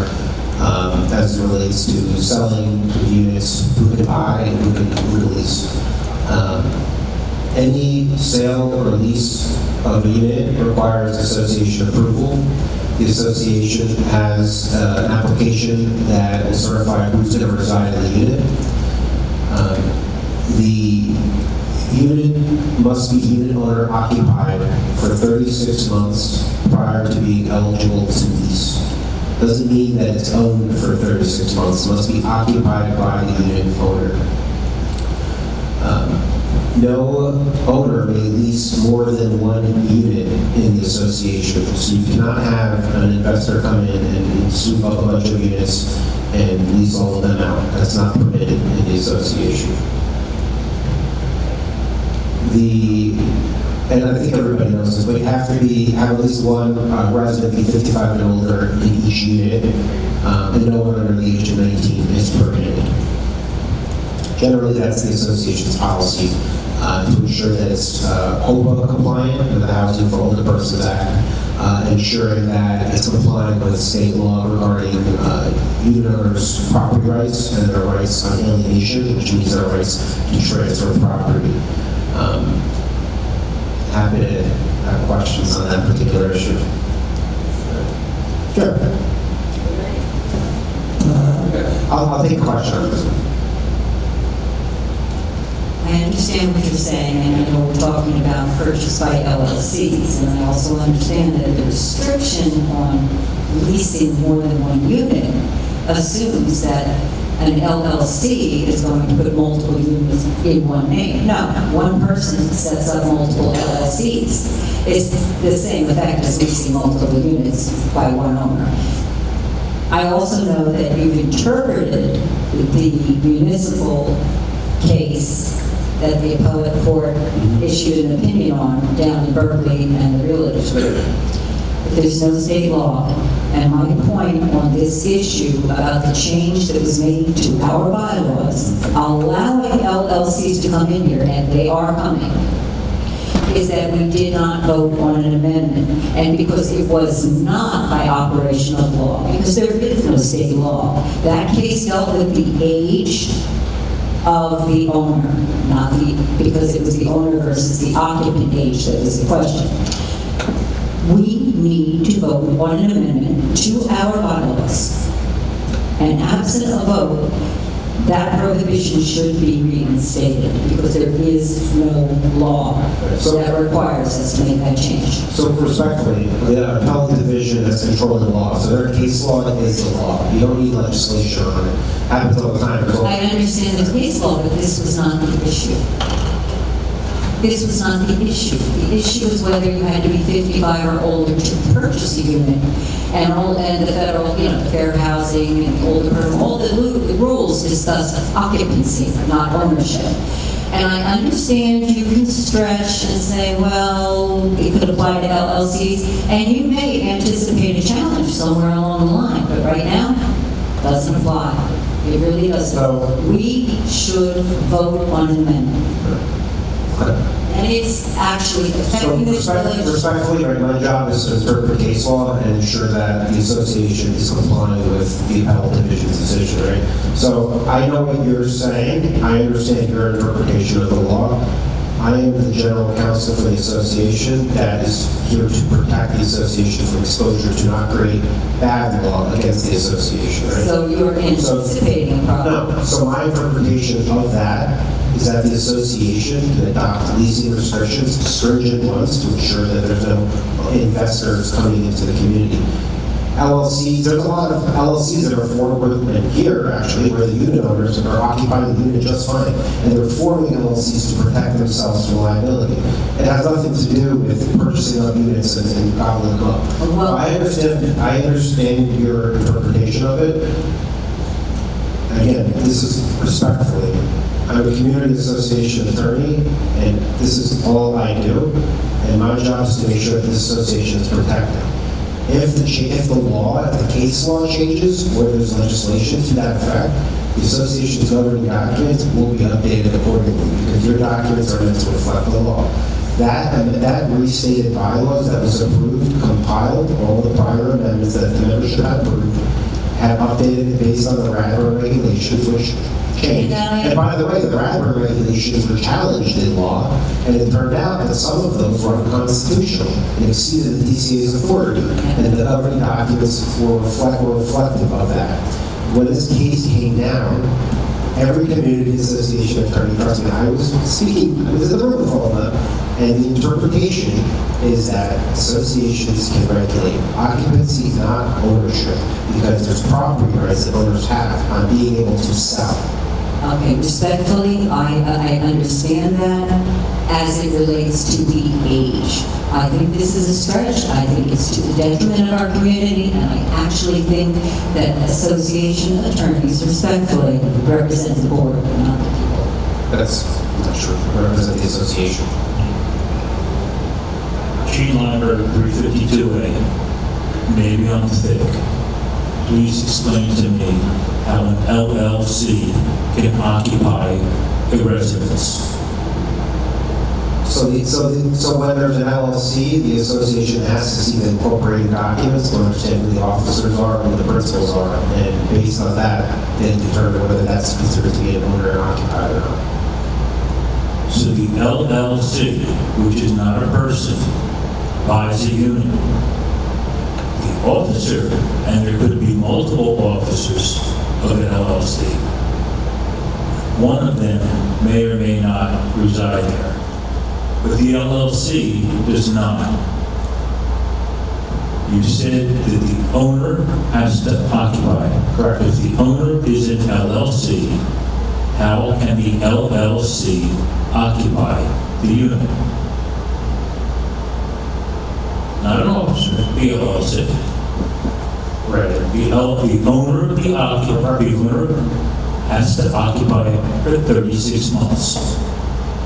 as it relates to selling units, who can buy and who can release. Any sale or lease of a unit requires association approval. The association has an application that will certify who's going to reside in the unit. The unit must be unit owner occupied for 36 months prior to being eligible to lease. Doesn't mean that it's owned for 36 months. It must be occupied by the unit owner. No owner may lease more than one unit in the association. So you cannot have an investor come in and swoop up a bunch of units and lease all of them out. That's not permitted in the association. association. And I think everybody knows this, but you have to have at least one resident be 55 and older in each unit, and no one under the age of 19 is permitted. Generally, that's the association's policy to ensure that it's HOPA compliant with the Housing for Older Persons Act, ensuring that it's complying with state law regarding unit owners' property rights and their rights on alienation, which means their rights to transfer property. Happy to have questions on that particular issue. Sure. I'll take a question on this one. I understand what you're saying, and I know we're talking about purchase by LLCs, and I also understand that the restriction on leasing more than one unit assumes that an LLC is going to put multiple units in one name. No, one person sets up multiple LLCs. It's the same effect as leasing multiple units by one owner. I also know that you've interpreted the municipal case that the appellate court issued an opinion on down in Berkeley and the Realtors Group. There's no state law. And my point on this issue about the change that was made to our bylaws, allowing LLCs to come in here, and they are coming, is that we did not vote on an amendment. And because it was not by operation of law, because there is no state law, that case dealt with the age of the owner, not because it was the owner versus the occupant age that was the question. We need to vote on an amendment to our bylaws. And absent a vote, that prohibition should be reinstated because there is no law that requires us to make that change. So respectfully, the appellate division that's controlling the law, so their case law is the law. You don't need legislation on it. Happens all the time. I understand the case law, but this was not the issue. This was not the issue. The issue is whether you had to be 55 or older to purchase a unit, and the federal, fair housing and older, all the rules discuss occupancy, not ownership. And I understand you can stretch and say, well, it could apply to LLCs, and you may anticipate a challenge somewhere along the line, but right now, it doesn't apply. It really doesn't. We should vote on an amendment. And it's actually affecting this village. Respectfully, my job is to interpret case law and ensure that the association is complying with the appellate division's decision, right? So I know what you're saying. I understand your interpretation of the law. I am the general counsel for the association that is here to protect the association from exposure to not create bad law against the association, right? So you're anticipating a problem? No. So my interpretation of that is that the association can adopt leasing restrictions, stringent ones, to ensure that there's no investors coming into the community. LLCs, there's a lot of LLCs that are formed here, actually, where the unit owners are occupying the unit just fine, and they're forming LLCs to protect themselves from liability. It has nothing to do with purchasing up units and gobbling them up. Well, I understand your interpretation of it. Again, this is respectfully. I'm a community association attorney, and this is all I do, and my job is to make sure that this association is protected. If the case law changes, where there's legislation to that effect, the association's governing documents will be updated accordingly, because your documents are meant to reflect the law. That restated bylaws that was approved, compiled, all the prior amendments that the membership had approved, have updated it based on the Radburn regulations, which changed. And by the way, the Radburn regulations were challenged in law, and it turned out that some of those were unconstitutional and exceeded the DCA's authority, and the governing documents were reflective of that. When this case came down, every community association attorney, trust me, I was in the room with all of them, and the interpretation is that associations can regulate occupancy, not ownership, because there's property rights that owners have on being able to sell. Okay, respectfully, I understand that as it relates to the age. I think this is a stretch. I think it's to the detriment of our community, and I actually think that association attorneys respectfully represent the board, not the people. That's not true. I represent the association. Gene Liber, 352A. Maybe I'm thick. Please explain to me how an LLC can occupy a residence. So when there's an LLC, the association has to see the incorporated documents to understand who the officers are, who the principals are, and based on that, then determine whether that's considered to be an owner and occupied or not. So the LLC, which is not a person, buys a unit. The officer, and there could be multiple officers of an LLC, one of them may or may not reside there. But the LLC does not. You said that the owner has to occupy. Correct. If the owner is an LLC, how can the LLC occupy the unit? Not an officer, the LLC. Right. The owner of the owner has to occupy it for 36 months.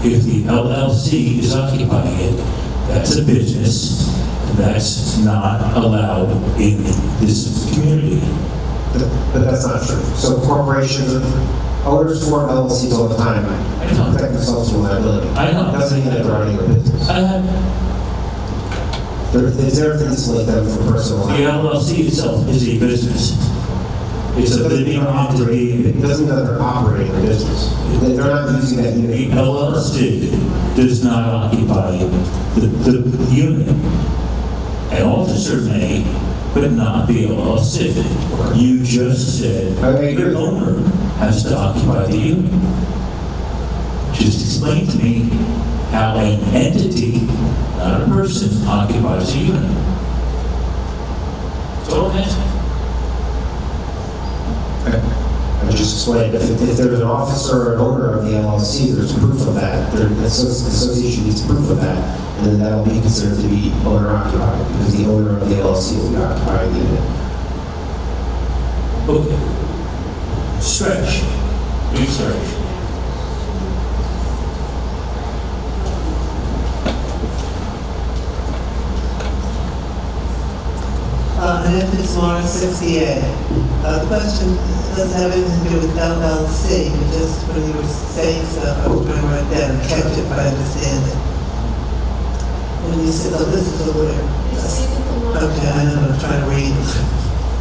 If the LLC is occupying it, that's a business that's not allowed in this community. But that's not true. So corporations, owners form LLCs all the time to protect themselves from liability. I know. Doesn't mean that they're running a business. Is there things like that for personal The life? LLC itself is a business. It's a living entity. It doesn't mean that they're operating a business. They're not using that The unit. LLC does not occupy the unit. An officer may, but not the LLC. You just said the owner has to occupy the unit. Just explain to me how an entity, not a person, occupies a unit. That's all I'm asking. I just explained, if there's an officer or an owner of the LLC, there's proof of that. The association needs proof of that, and then that'll be considered to be owner occupied, because the owner of the LLC will be occupying the unit. Okay. Stretch. Big stretch. And if it's more 68, the question doesn't have anything to do with LLC, but just when you were saying stuff, I was trying to write down and catch it if I understand it. When you said, oh, this is a word. Okay, I know, I'm trying to read.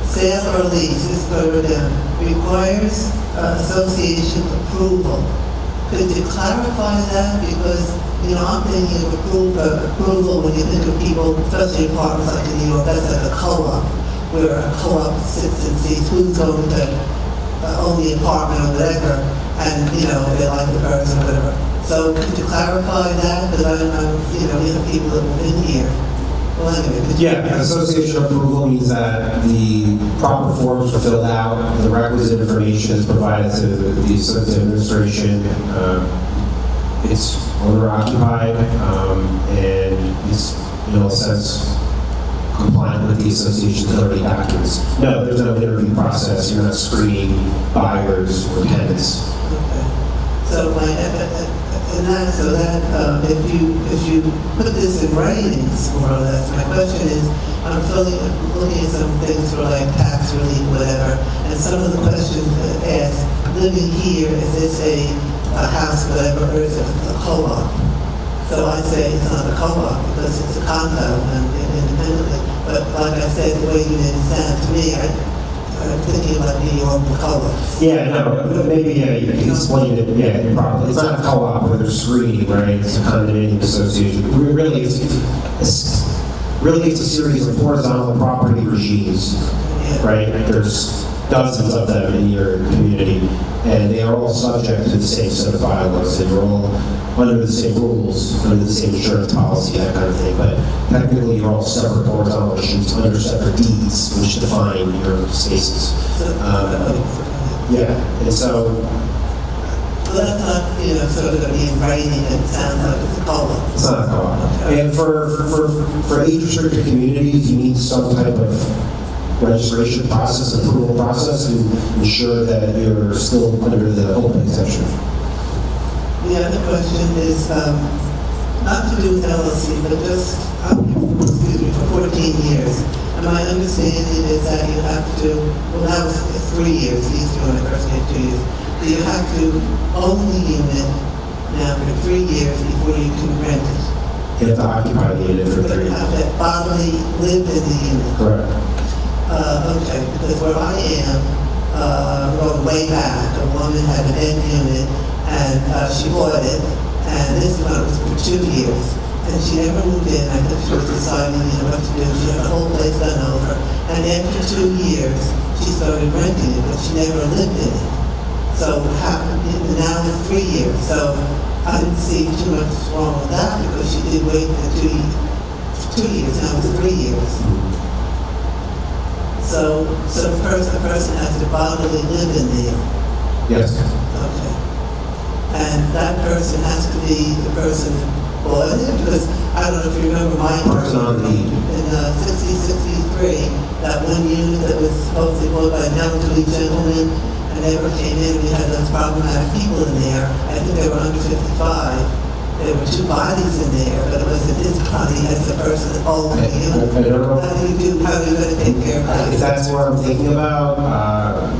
Sale or lease, this is what I wrote down, requires association approval. Could you clarify that? Because, you know, I'm thinking of approval when you think of people, especially apartments like in New York, that's like a co-op, where a co-op sits and sees who's going to own the apartment or whatever, and, you know, they like the person or whatever. So could you clarify that? Because I'm, you know, we have people that move in here. Well, anyway, could you? Yeah, association approval means that the proper forms are filled out, the requisite information is provided to the associate administration. It's owner occupied, and it's, in a sense, compliant with the association's authority documents. No, there's no interview process. You're not screening buyers or tenants. Okay. So if you put this in writings, more or less, my question is, I'm looking at some things for like tax relief, whatever, and some of the questions ask, living here, is this a house, whatever, or is it a co-op? So I say it's not a co-op because it's a condo and independently. But like I said, the way you did it sound to me, I'm thinking about New York co-ops. Yeah, no, maybe, yeah, you can explain it, yeah, properly. It's not a co-op where there's screening, right? It's a condominium association. Really, it's a series of horizontal property regimes, right? There's dozens of them in your community, and they are all subject to the same set of bylaws, and you're all under the same rules, under the same insurance policy, that kind of thing. But technically, you're all separate horizontal issues under separate deeds, which define your spaces. Yeah, and so. So that's not, you know, sort of in writing, it sounds like it's a co-op. It's not a co-op. And for age-restricted communities, you need some type of registration process, approval process to ensure that you're still under the open exception. The other question is, not to do with LLC, but just, excuse me, for 14 years. And my understanding is that you have to, well, that was 3 years, these two when I first came 2 years. You have to own the unit now for 3 years before you can rent it. You have to occupy the unit for 3 But you years. have to bodily live in the unit. Correct. Okay, because where I am, going way back, a woman had an end unit, and she bought it, and this one was for 2 years, and she never moved in. I think she was deciding, what to do. She had the whole place done over, and after 2 years, she started renting it, but she never lived in it. So now it's 3 years, so I didn't see too much wrong with that, because she did wait for 2 years, now it's 3 years. So a person has to bodily live in there. Yes. Okay. And that person has to be the person who bought it, because I don't know if you remember my Person on the deed. in 63, that one unit that was supposedly bought by an elderly gentleman, and they never came in, we had those problematic people in there. I think they were under 55. There were 2 bodies in there, but it wasn't his body as the person that owned the unit. I don't know. How are you going to take care of that? If that's what I'm thinking about,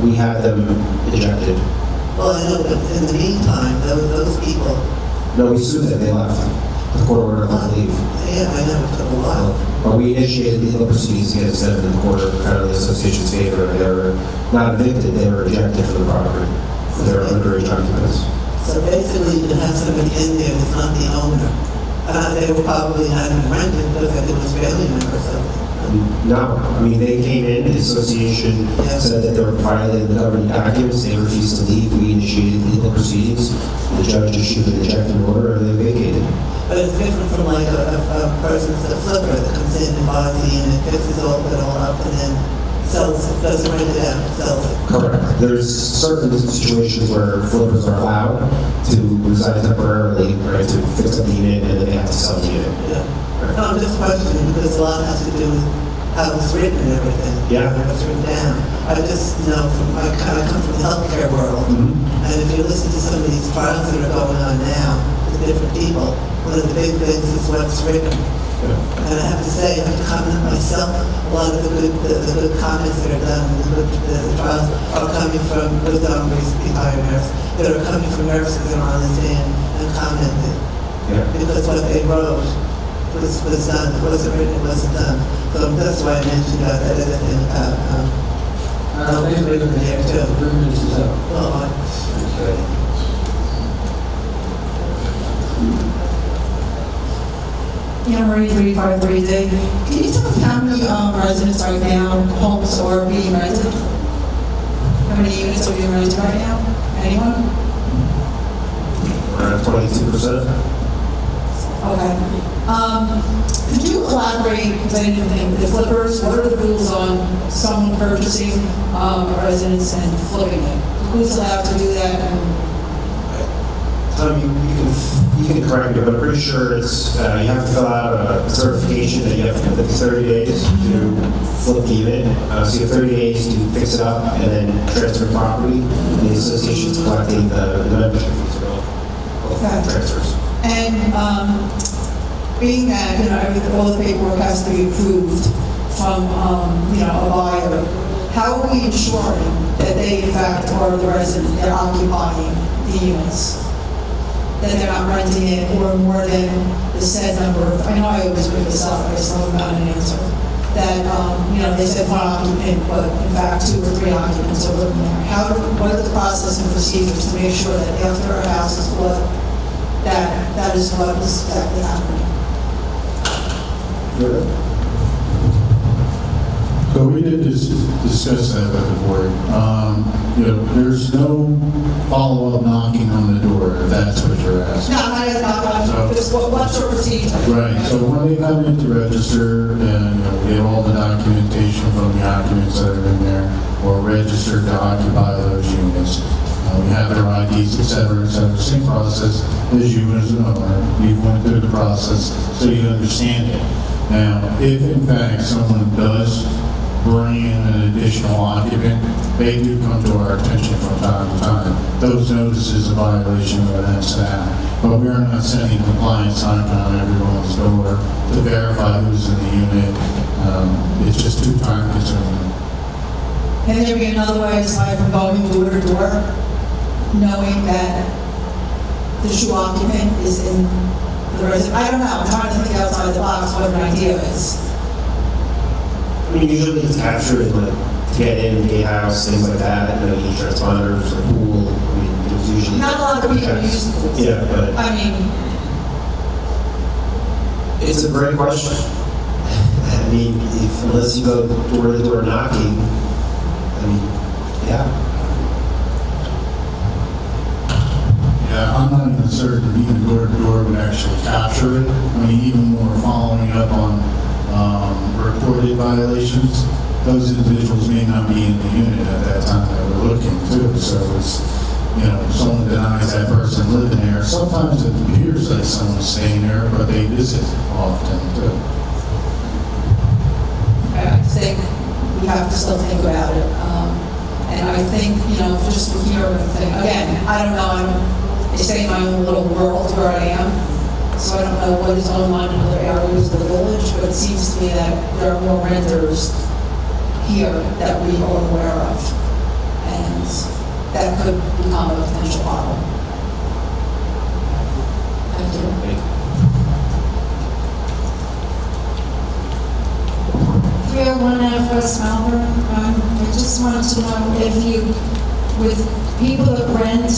we had them ejected. Well, I know, but in the meantime, those people, No, we sued them, they left. The court ordered them to leave. yeah, I know it took a while. But we initiated legal proceedings against them in the court, kind of the association's favor. They were not evicted, they were ejected from the property. They were underage occupants. So basically, you can have somebody in there that's not the owner. They were probably having rented because it was family member or something. No, I mean, they came in, the association said that they were violating the governing documents, they refused to leave, we initiated legal proceedings, the judge issued an ejected order, and they vacated. But it's different from like a person's a flipper that comes in and buys the unit, fixes it all up, and then sells it, doesn't rent it out, sells it. Correct. There's certain situations where flippers are allowed to reside temporarily, right, to fix up the unit, and then they have to sell the unit. Yeah. No, I'm just questioning because a lot has to do with how it's written and everything. Yeah. What's written down. I just I kind of come from the healthcare world. And if you listen to some of these trials that are going on now with different people, one of the big things is what's written. And I have to say, I have to comment myself, a lot of the good comments that are done, the trials are coming from good retired nurses, that are coming from nurses that are on the stand and commenting. Yeah. Because what they wrote was done, it wasn't written, it wasn't done. So that's why I mentioned that other thing about written there too. Well, Marie 353D. Can you tell us how many residents right now, homes are being rented? How many units are being rented right now? Anyone? Around 22%. Okay. Could you elaborate, because I didn't think, the flippers, what are the rules on someone purchasing a residence and flipping it? Who's allowed to do that? And Tom, you can correct me, but I'm pretty sure it's, you have to fill out a certification that you have to 30 days to flip the unit. So you have 30 days to fix it up and then transfer the property. And the association's collecting the membership fees for all transfers. And being that, all the paperwork has to be approved from, a buyer, how are we ensuring that they, in fact, are the resident, they're occupying the units? That they're not renting it or more than the said number of, I know I always bring this up, I just haven't gotten an answer. That, they said 1 occupant, but in fact 2 or 3 occupants are living there. What are the process and procedures to make sure that after a house is bought, that is what is exactly happening? So we did discuss that with the board. There's no follow-up knocking on the door, if that's what you're asking. No, I didn't know, just what's your procedure? Right, so when they come in to register, and we have all the documentation from the occupants that are in there, or registered to occupy those units. We have their IDs, et cetera, same process as you as an owner. You went through the process so you understand it. Now, if in fact someone does bring in an additional occupant, they do come to our attention from time to time. those notices of violation are then sent. But we are not sending compliance on everyone's door to verify who's in the unit. It's just too time consuming. Can there be another way aside from going door to door, knowing that the shoe occupant is in the resident? I don't know, I'm trying to think outside the box what an idea is. I mean, usually it's captured in like to get in, gatehouse, things like that, you know, each transponders, the pool. I mean, there's usually Not a lot of people use the tools. Yeah, but I mean, it's a great question. I mean, unless you go door to door knocking, I mean, yeah. Yeah, I'm not even certain even door to door would actually capture it. I mean, even more following up on reported violations, those individuals may not be in the unit at that time that we're looking too. So it's, you know, someone denies that person living there. Sometimes it appears like someone's staying there, but they visit often too. I think we have to still think about it. And I think, you know, just from here, again, I don't know, I stay in my own little world where I am, so I don't know what is going on in other areas of the village, but it seems to me that there are more renters here that we are aware of, and that could become a potential problem. Thank you. Here, one West Malvern. I just wanted to know if you, with people that rent,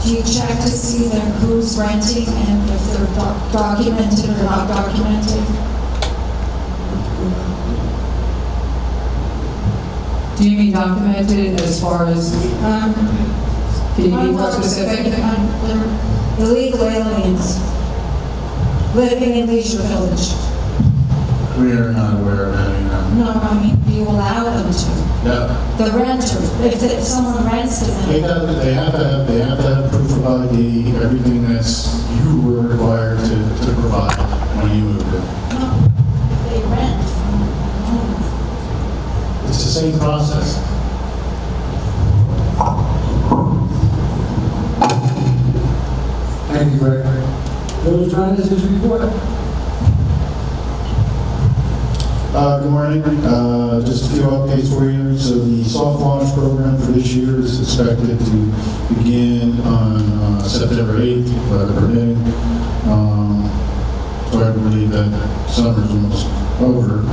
do you check to see who's renting and if they're documented or not documented? Do you mean documented as far as, can you be more specific? Illegal aliens living in Leisure Village. We are not aware of any. No, I mean, you allow them to. Yeah. The renter, if someone rents to them. They have to have proof of ID, everything that's you were required to provide when you moved in. No, they rent from home. It's the same process. Thank you, Rick. Village Manager's report. Good morning. Just a few updates for you. So the soft launch program for this year is expected to begin on September 8th, weather permitting. So I believe that summer's almost over.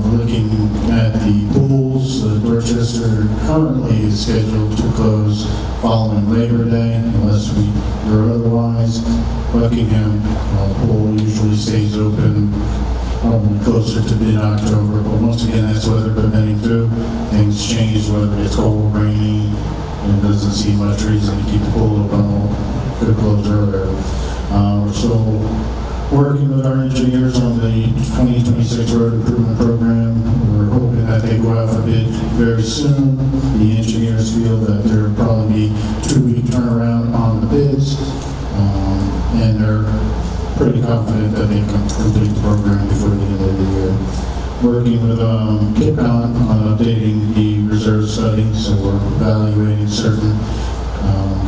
We're looking at the pools. Dorchester currently is scheduled to close following Labor Day, unless we hear otherwise. Buckingham pool usually stays open probably closer to mid-October, but once again, that's weather permitting too. Things change, whether it's cold, rainy, and it doesn't seem much reason to keep the pool open. Could have closed earlier. We're still working with our engineers on the 2026 road improvement program. We're hoping that they go out for bid very soon. The engineers feel that there will probably be 2-week turnaround on the bids, and they're pretty confident that they can complete the program before the end of the year. Working with KIPCON on updating the reserve study, so we're evaluating certain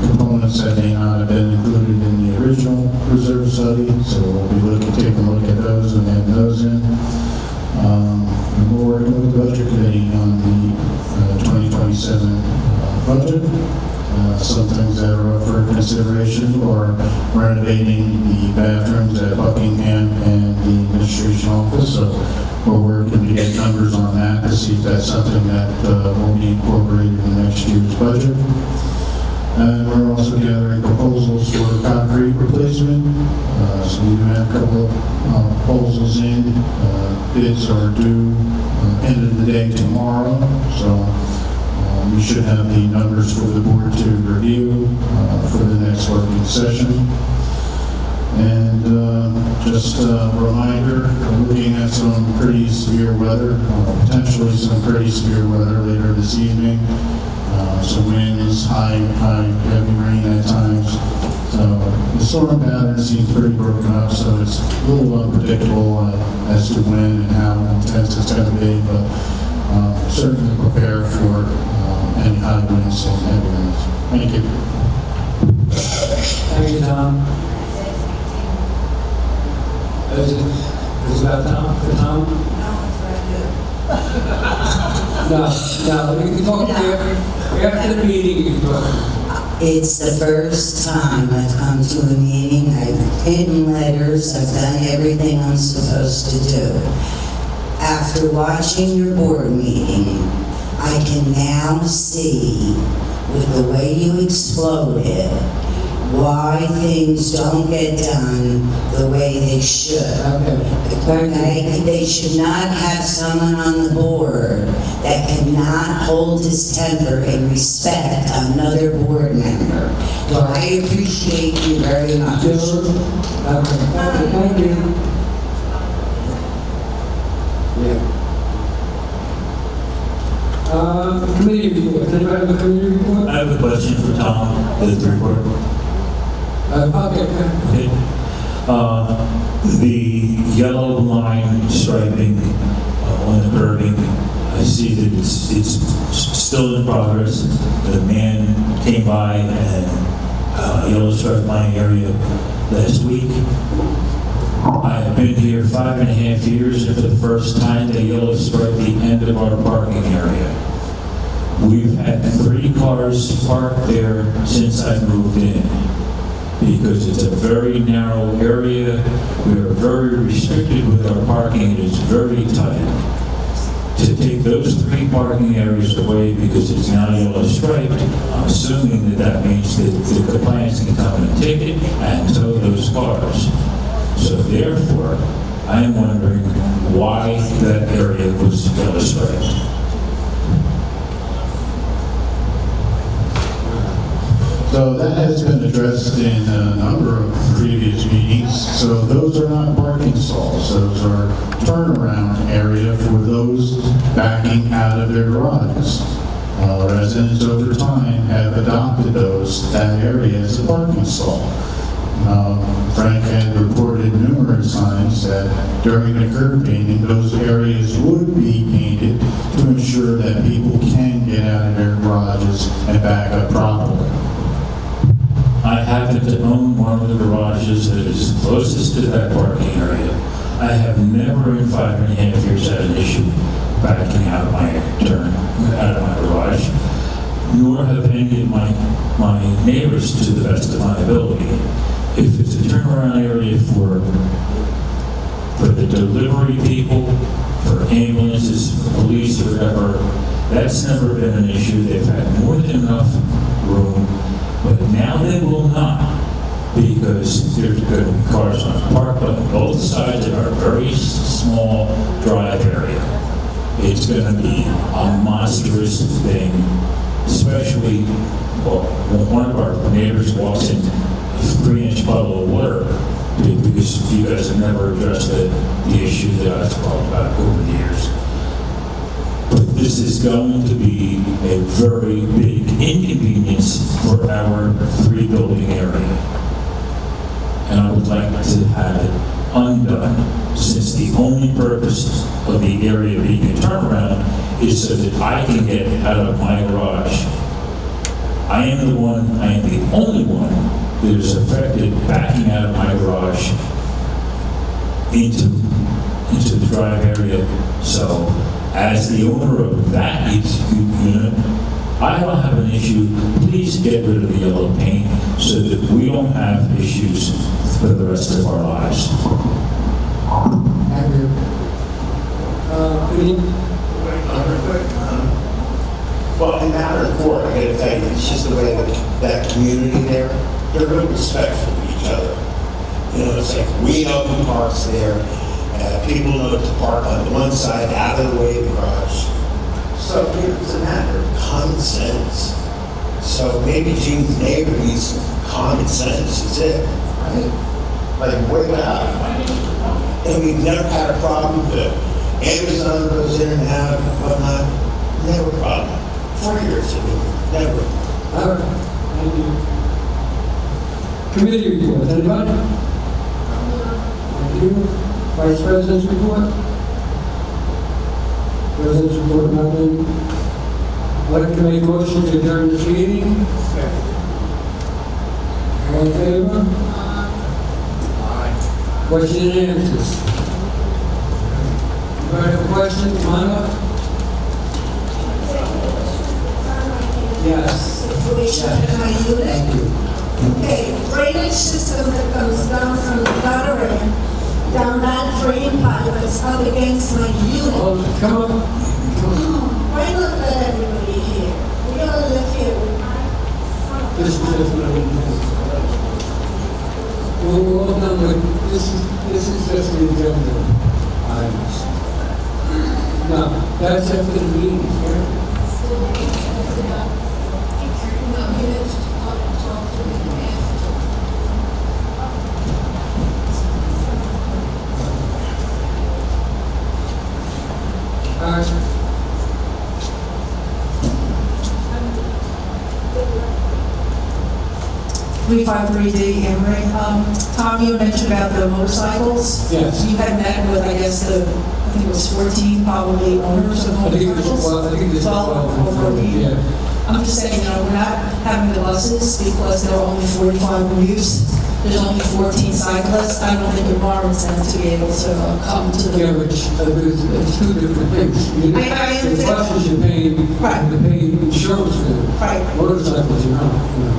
components that may not have been included in the original reserve study, so we'll be taking a look at those and adding those in. And we're working with the budget committee on the 2027 budget. Some things that are up for consideration are renovating the bathrooms at Buckingham and the administration office. So we're working to get numbers on that to see if that's something that will be incorporated in next year's budget. And we're also gathering proposals for concrete replacement. So we do have a couple of proposals in. Bids are due end of the day tomorrow. So we should have the numbers for the board to review for the next working session. And just a reminder, we're looking at some pretty severe weather, potentially some pretty severe weather later this evening. Some winds, high, heavy rain at times. So the storm pattern seems pretty broken up, so it's a little unpredictable as to when and how intense it's going to be, but certainly prepare for any high winds and heavy winds. Thank you. Thank you, Tom. Is it about Tom? For Tom? No, you can talk after the meeting, you can talk. It's the first time I've come to a meeting. I've written letters. I've done everything I'm supposed to do. After watching your board meeting, I can now see, with the way you exploded, why things don't get done the way they should. Okay? They should not have someone on the board that cannot hold his temper and respect another board member. So I appreciate you very much. Okay, thank you. Yeah. Committee report. Anybody have a committee report? I have a question for Tom, the report. Okay. The yellow line striping on the curbing, I see that it's still in progress. The man came by and yellow striped my area last week. I have been here 5.5 years, and for the first time, they yellow striped the end of our parking area. We've had 3 cars parked there since I moved in, because it's a very narrow area. We are very restricted with our parking. It is very tight. To take those 3 parking areas away because it's now yellow striped, I'm assuming that means that the compliance can come and take it and tow those cars. So therefore, I am wondering why that area was yellow striped. So that has been addressed in a number of previous meetings. So those are not parking stalls. Those are turnaround area for those backing out of their garages. Residents over time have adopted that area as a parking stall. Frank had reported numerous times that during the curb painting, those areas would be painted to ensure that people can get out of their garages and back up properly. I happen to own one of the garages that is closest to that parking area. I have never in 5.5 years had an issue backing out of my garage, nor have any of my neighbors to the best of my ability. If it's a turnaround area for the delivery people, for ambulances, for police, or whatever, that's never been an issue. They've had more than enough room, but now they will not, because there's going to be cars parked on both sides of our very small drive area. It's going to be a monstrous thing, especially when one of our neighbors walks in a 3-inch puddle of water, because you guys have never addressed the issue that I've talked about over the years. But this is going to be a very big inconvenience for our 3-building area. And I would like to have it undone, since the only purpose of the area being a turnaround is so that I can get out of my garage. I am the only one that is affected backing out of my garage into the drive area. So, as the owner of that unit, I don't have an issue. Please get rid of the yellow paint so that we don't have issues for the rest of our lives. Thank you. Well, in that report, I gotta tell you, it's just the way that community there, they're really respectful of each other. You know, it's like, we know who parks there, people know to park on the one side, out of the way of the garage. So, you know, it's a matter of common sense. So maybe Gene's neighbor needs some common sense, is it, right? Like, way out. And we've never had a problem with Amazon goes in and out and whatnot. Never a problem. 4 years ago, never. All right, thank you. Committee report, anybody? Thank you. Vice President's report? President's report, nothing. I'd like to make a motion to adjourn this meeting. Question and answers. You have a question, come on up. Yes. Situation in my unit. Thank you. Okay, drainage system that comes down from the gutter in, down that drain pipe that's up against my unit. Oh, come on. Why not let everybody hear? We all live here. This is just what it is. We're all done with, this is just the agenda items. No, that's after the meeting, right? All right. 353D, Emery. Tom, you mentioned about the motorcycles. Yes. You had met with, I guess, I think it was 14 probably owners of I think motorcycles. it's 12 or 14. Yeah. I'm just saying, we're not having the buses because there are only 45 in use. There's only 14 cyclists. I don't think it warrants them to be able to come to the. Yeah, but it's two different things. I The buses you're paying, you pay insurance for. Right. Motorcycles, you're not.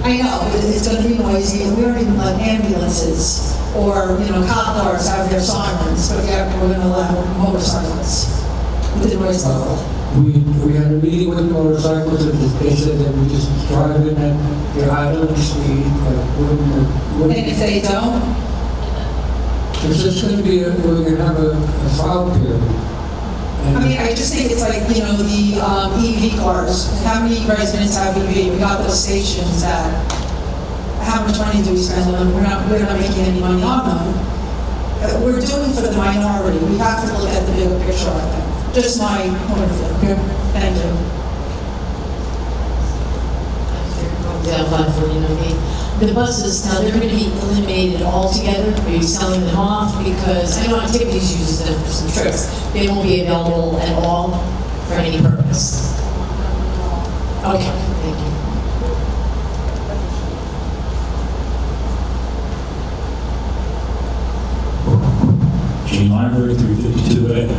I know, but it's going to be noisy, and we don't even let ambulances or, cop cars have their sirens, but yet we're going to allow motorcycles with the noise level. We had a meeting with motorcycles, and they said that we just drive in at the idling speed. And if they don't? It's just going to be, we're going to have a trial period. I mean, I just think it's like, the EV cars. How many residents have EV? We got those stations that, how much money do we spend on them? We're not making any money on them. We're doing for the minority. We have to look at the bigger picture, I think. Just my point of view. Okay. Thank you. The buses, now they're going to be eliminated altogether. Are you selling them off? Because I know activities uses them for some trips. They won't be available at all for any purpose. Okay, thank you. Gene Library, 352A.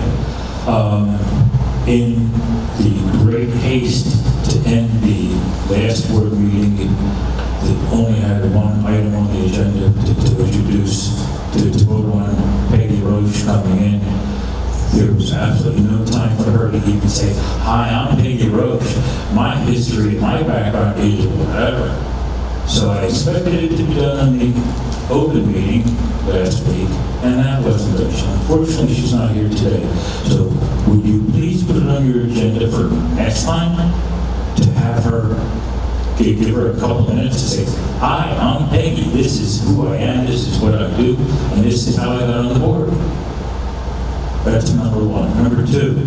In the great haste to end the last board meeting, that only had one item on the agenda to introduce, to vote on Peggy Roche coming in. There was absolutely no time for her to even say, "Hi, I'm Peggy Roche. My history, my background is whatever." So I expected it to be done in the open meeting last week, and that wasn't done. Unfortunately, she's not here today. So would you please put it on your agenda for next time to have her, give her a couple minutes to say, "Hi, I'm Peggy. This is who I am. This is what I do, and this is how I got on the board." That's number one. Number two,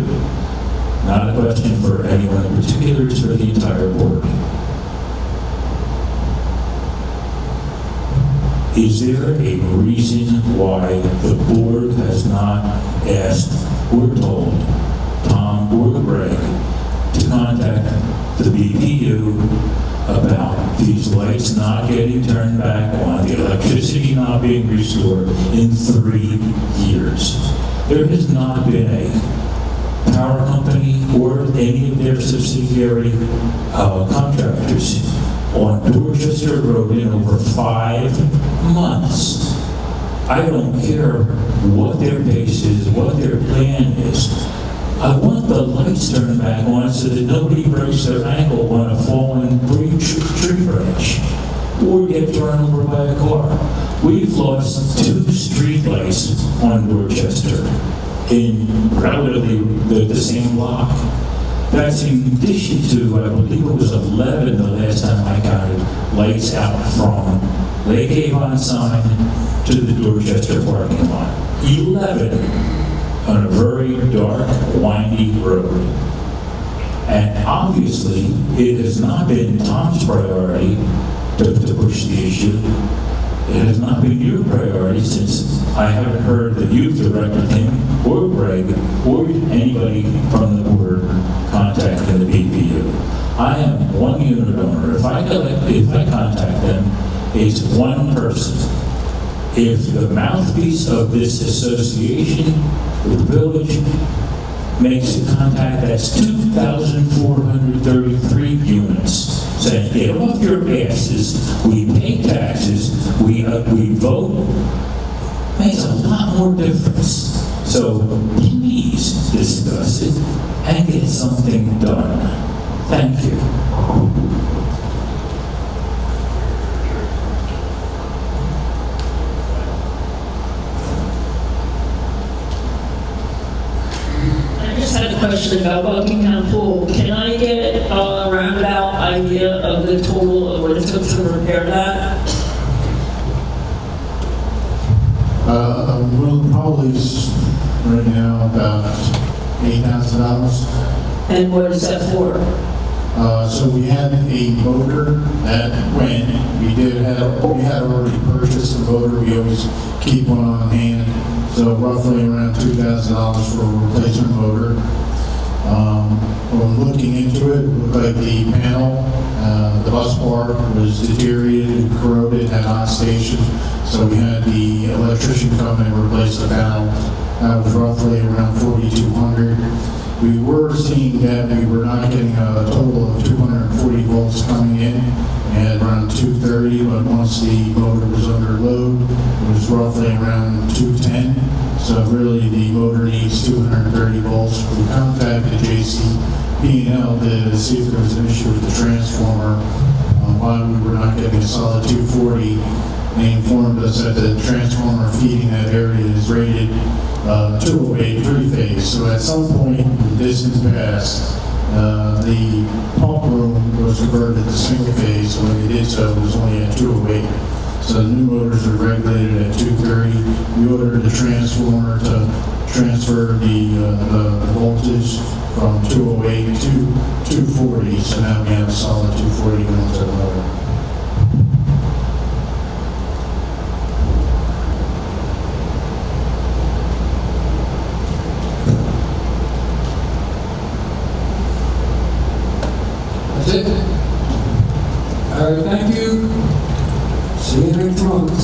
not a question for anyone in particular, it's for the entire board. Is there a reason why the board has not asked or told Tom or Greg to contact the BPU about these lights not getting turned back on, the electricity not being restored in 3 years? There has not been a power company or any of their subsidiary contractors on Dorchester Road in over 5 months. I don't care what their pace is, what their plan is. I want the lights turned back on so that nobody breaks their ankle on a fallen tree branch or get run over by a car. We've lost 2 street lights on Dorchester in relatively the same block. That's in addition to, I believe it was 11 the last time I counted, lights out from Lake Avon sign to the Dorchester parking lot. 11 on a very dark, windy road. And obviously, it has not been Tom's priority to push the issue. It has not been your priority since I haven't heard that you've directed him or Greg or anybody from the board contacting the BPU. I am one unit owner. If I contact them, it's one person. if the mouthpiece of this association with the village makes a contact, that's 2,433 units, saying, get off your asses, we pay taxes, we vote, makes a lot more difference. So please discuss it and get something done. Thank you. I just had a question about Buckingham Pool. Can I get a roundabout idea of the total of what it took to repair that? Well, probably right now about $8,000. And what is that for? So we had a motor that went. We had already purchased the motor. We always keep one on hand. So roughly around $2,000 for a replacement motor. When looking into it, it looked like the panel, the bus bar was deteriorated, corroded, had on station. So we had the electrician come and replace the panel. That was roughly around $4,200. We were seeing that we were not getting a total of 240 volts coming in. We had around 230, but once the motor was under load, it was roughly around 210. So really the motor needs 230 volts. We contacted JCP&L to see if there was an issue with the transformer. Why we were not getting a solid 240. They informed us that the transformer feeding that area is rated 208 three-phase. So at some point in the distance past, the pump room was converted to single phase. So when they did so, it was only at 208. So the new motors are regulated at 230. We ordered the transformer to transfer the voltage from 208 to 240. So now we have a solid 240 going to the motor. That's it. All right, thank you. See you next month.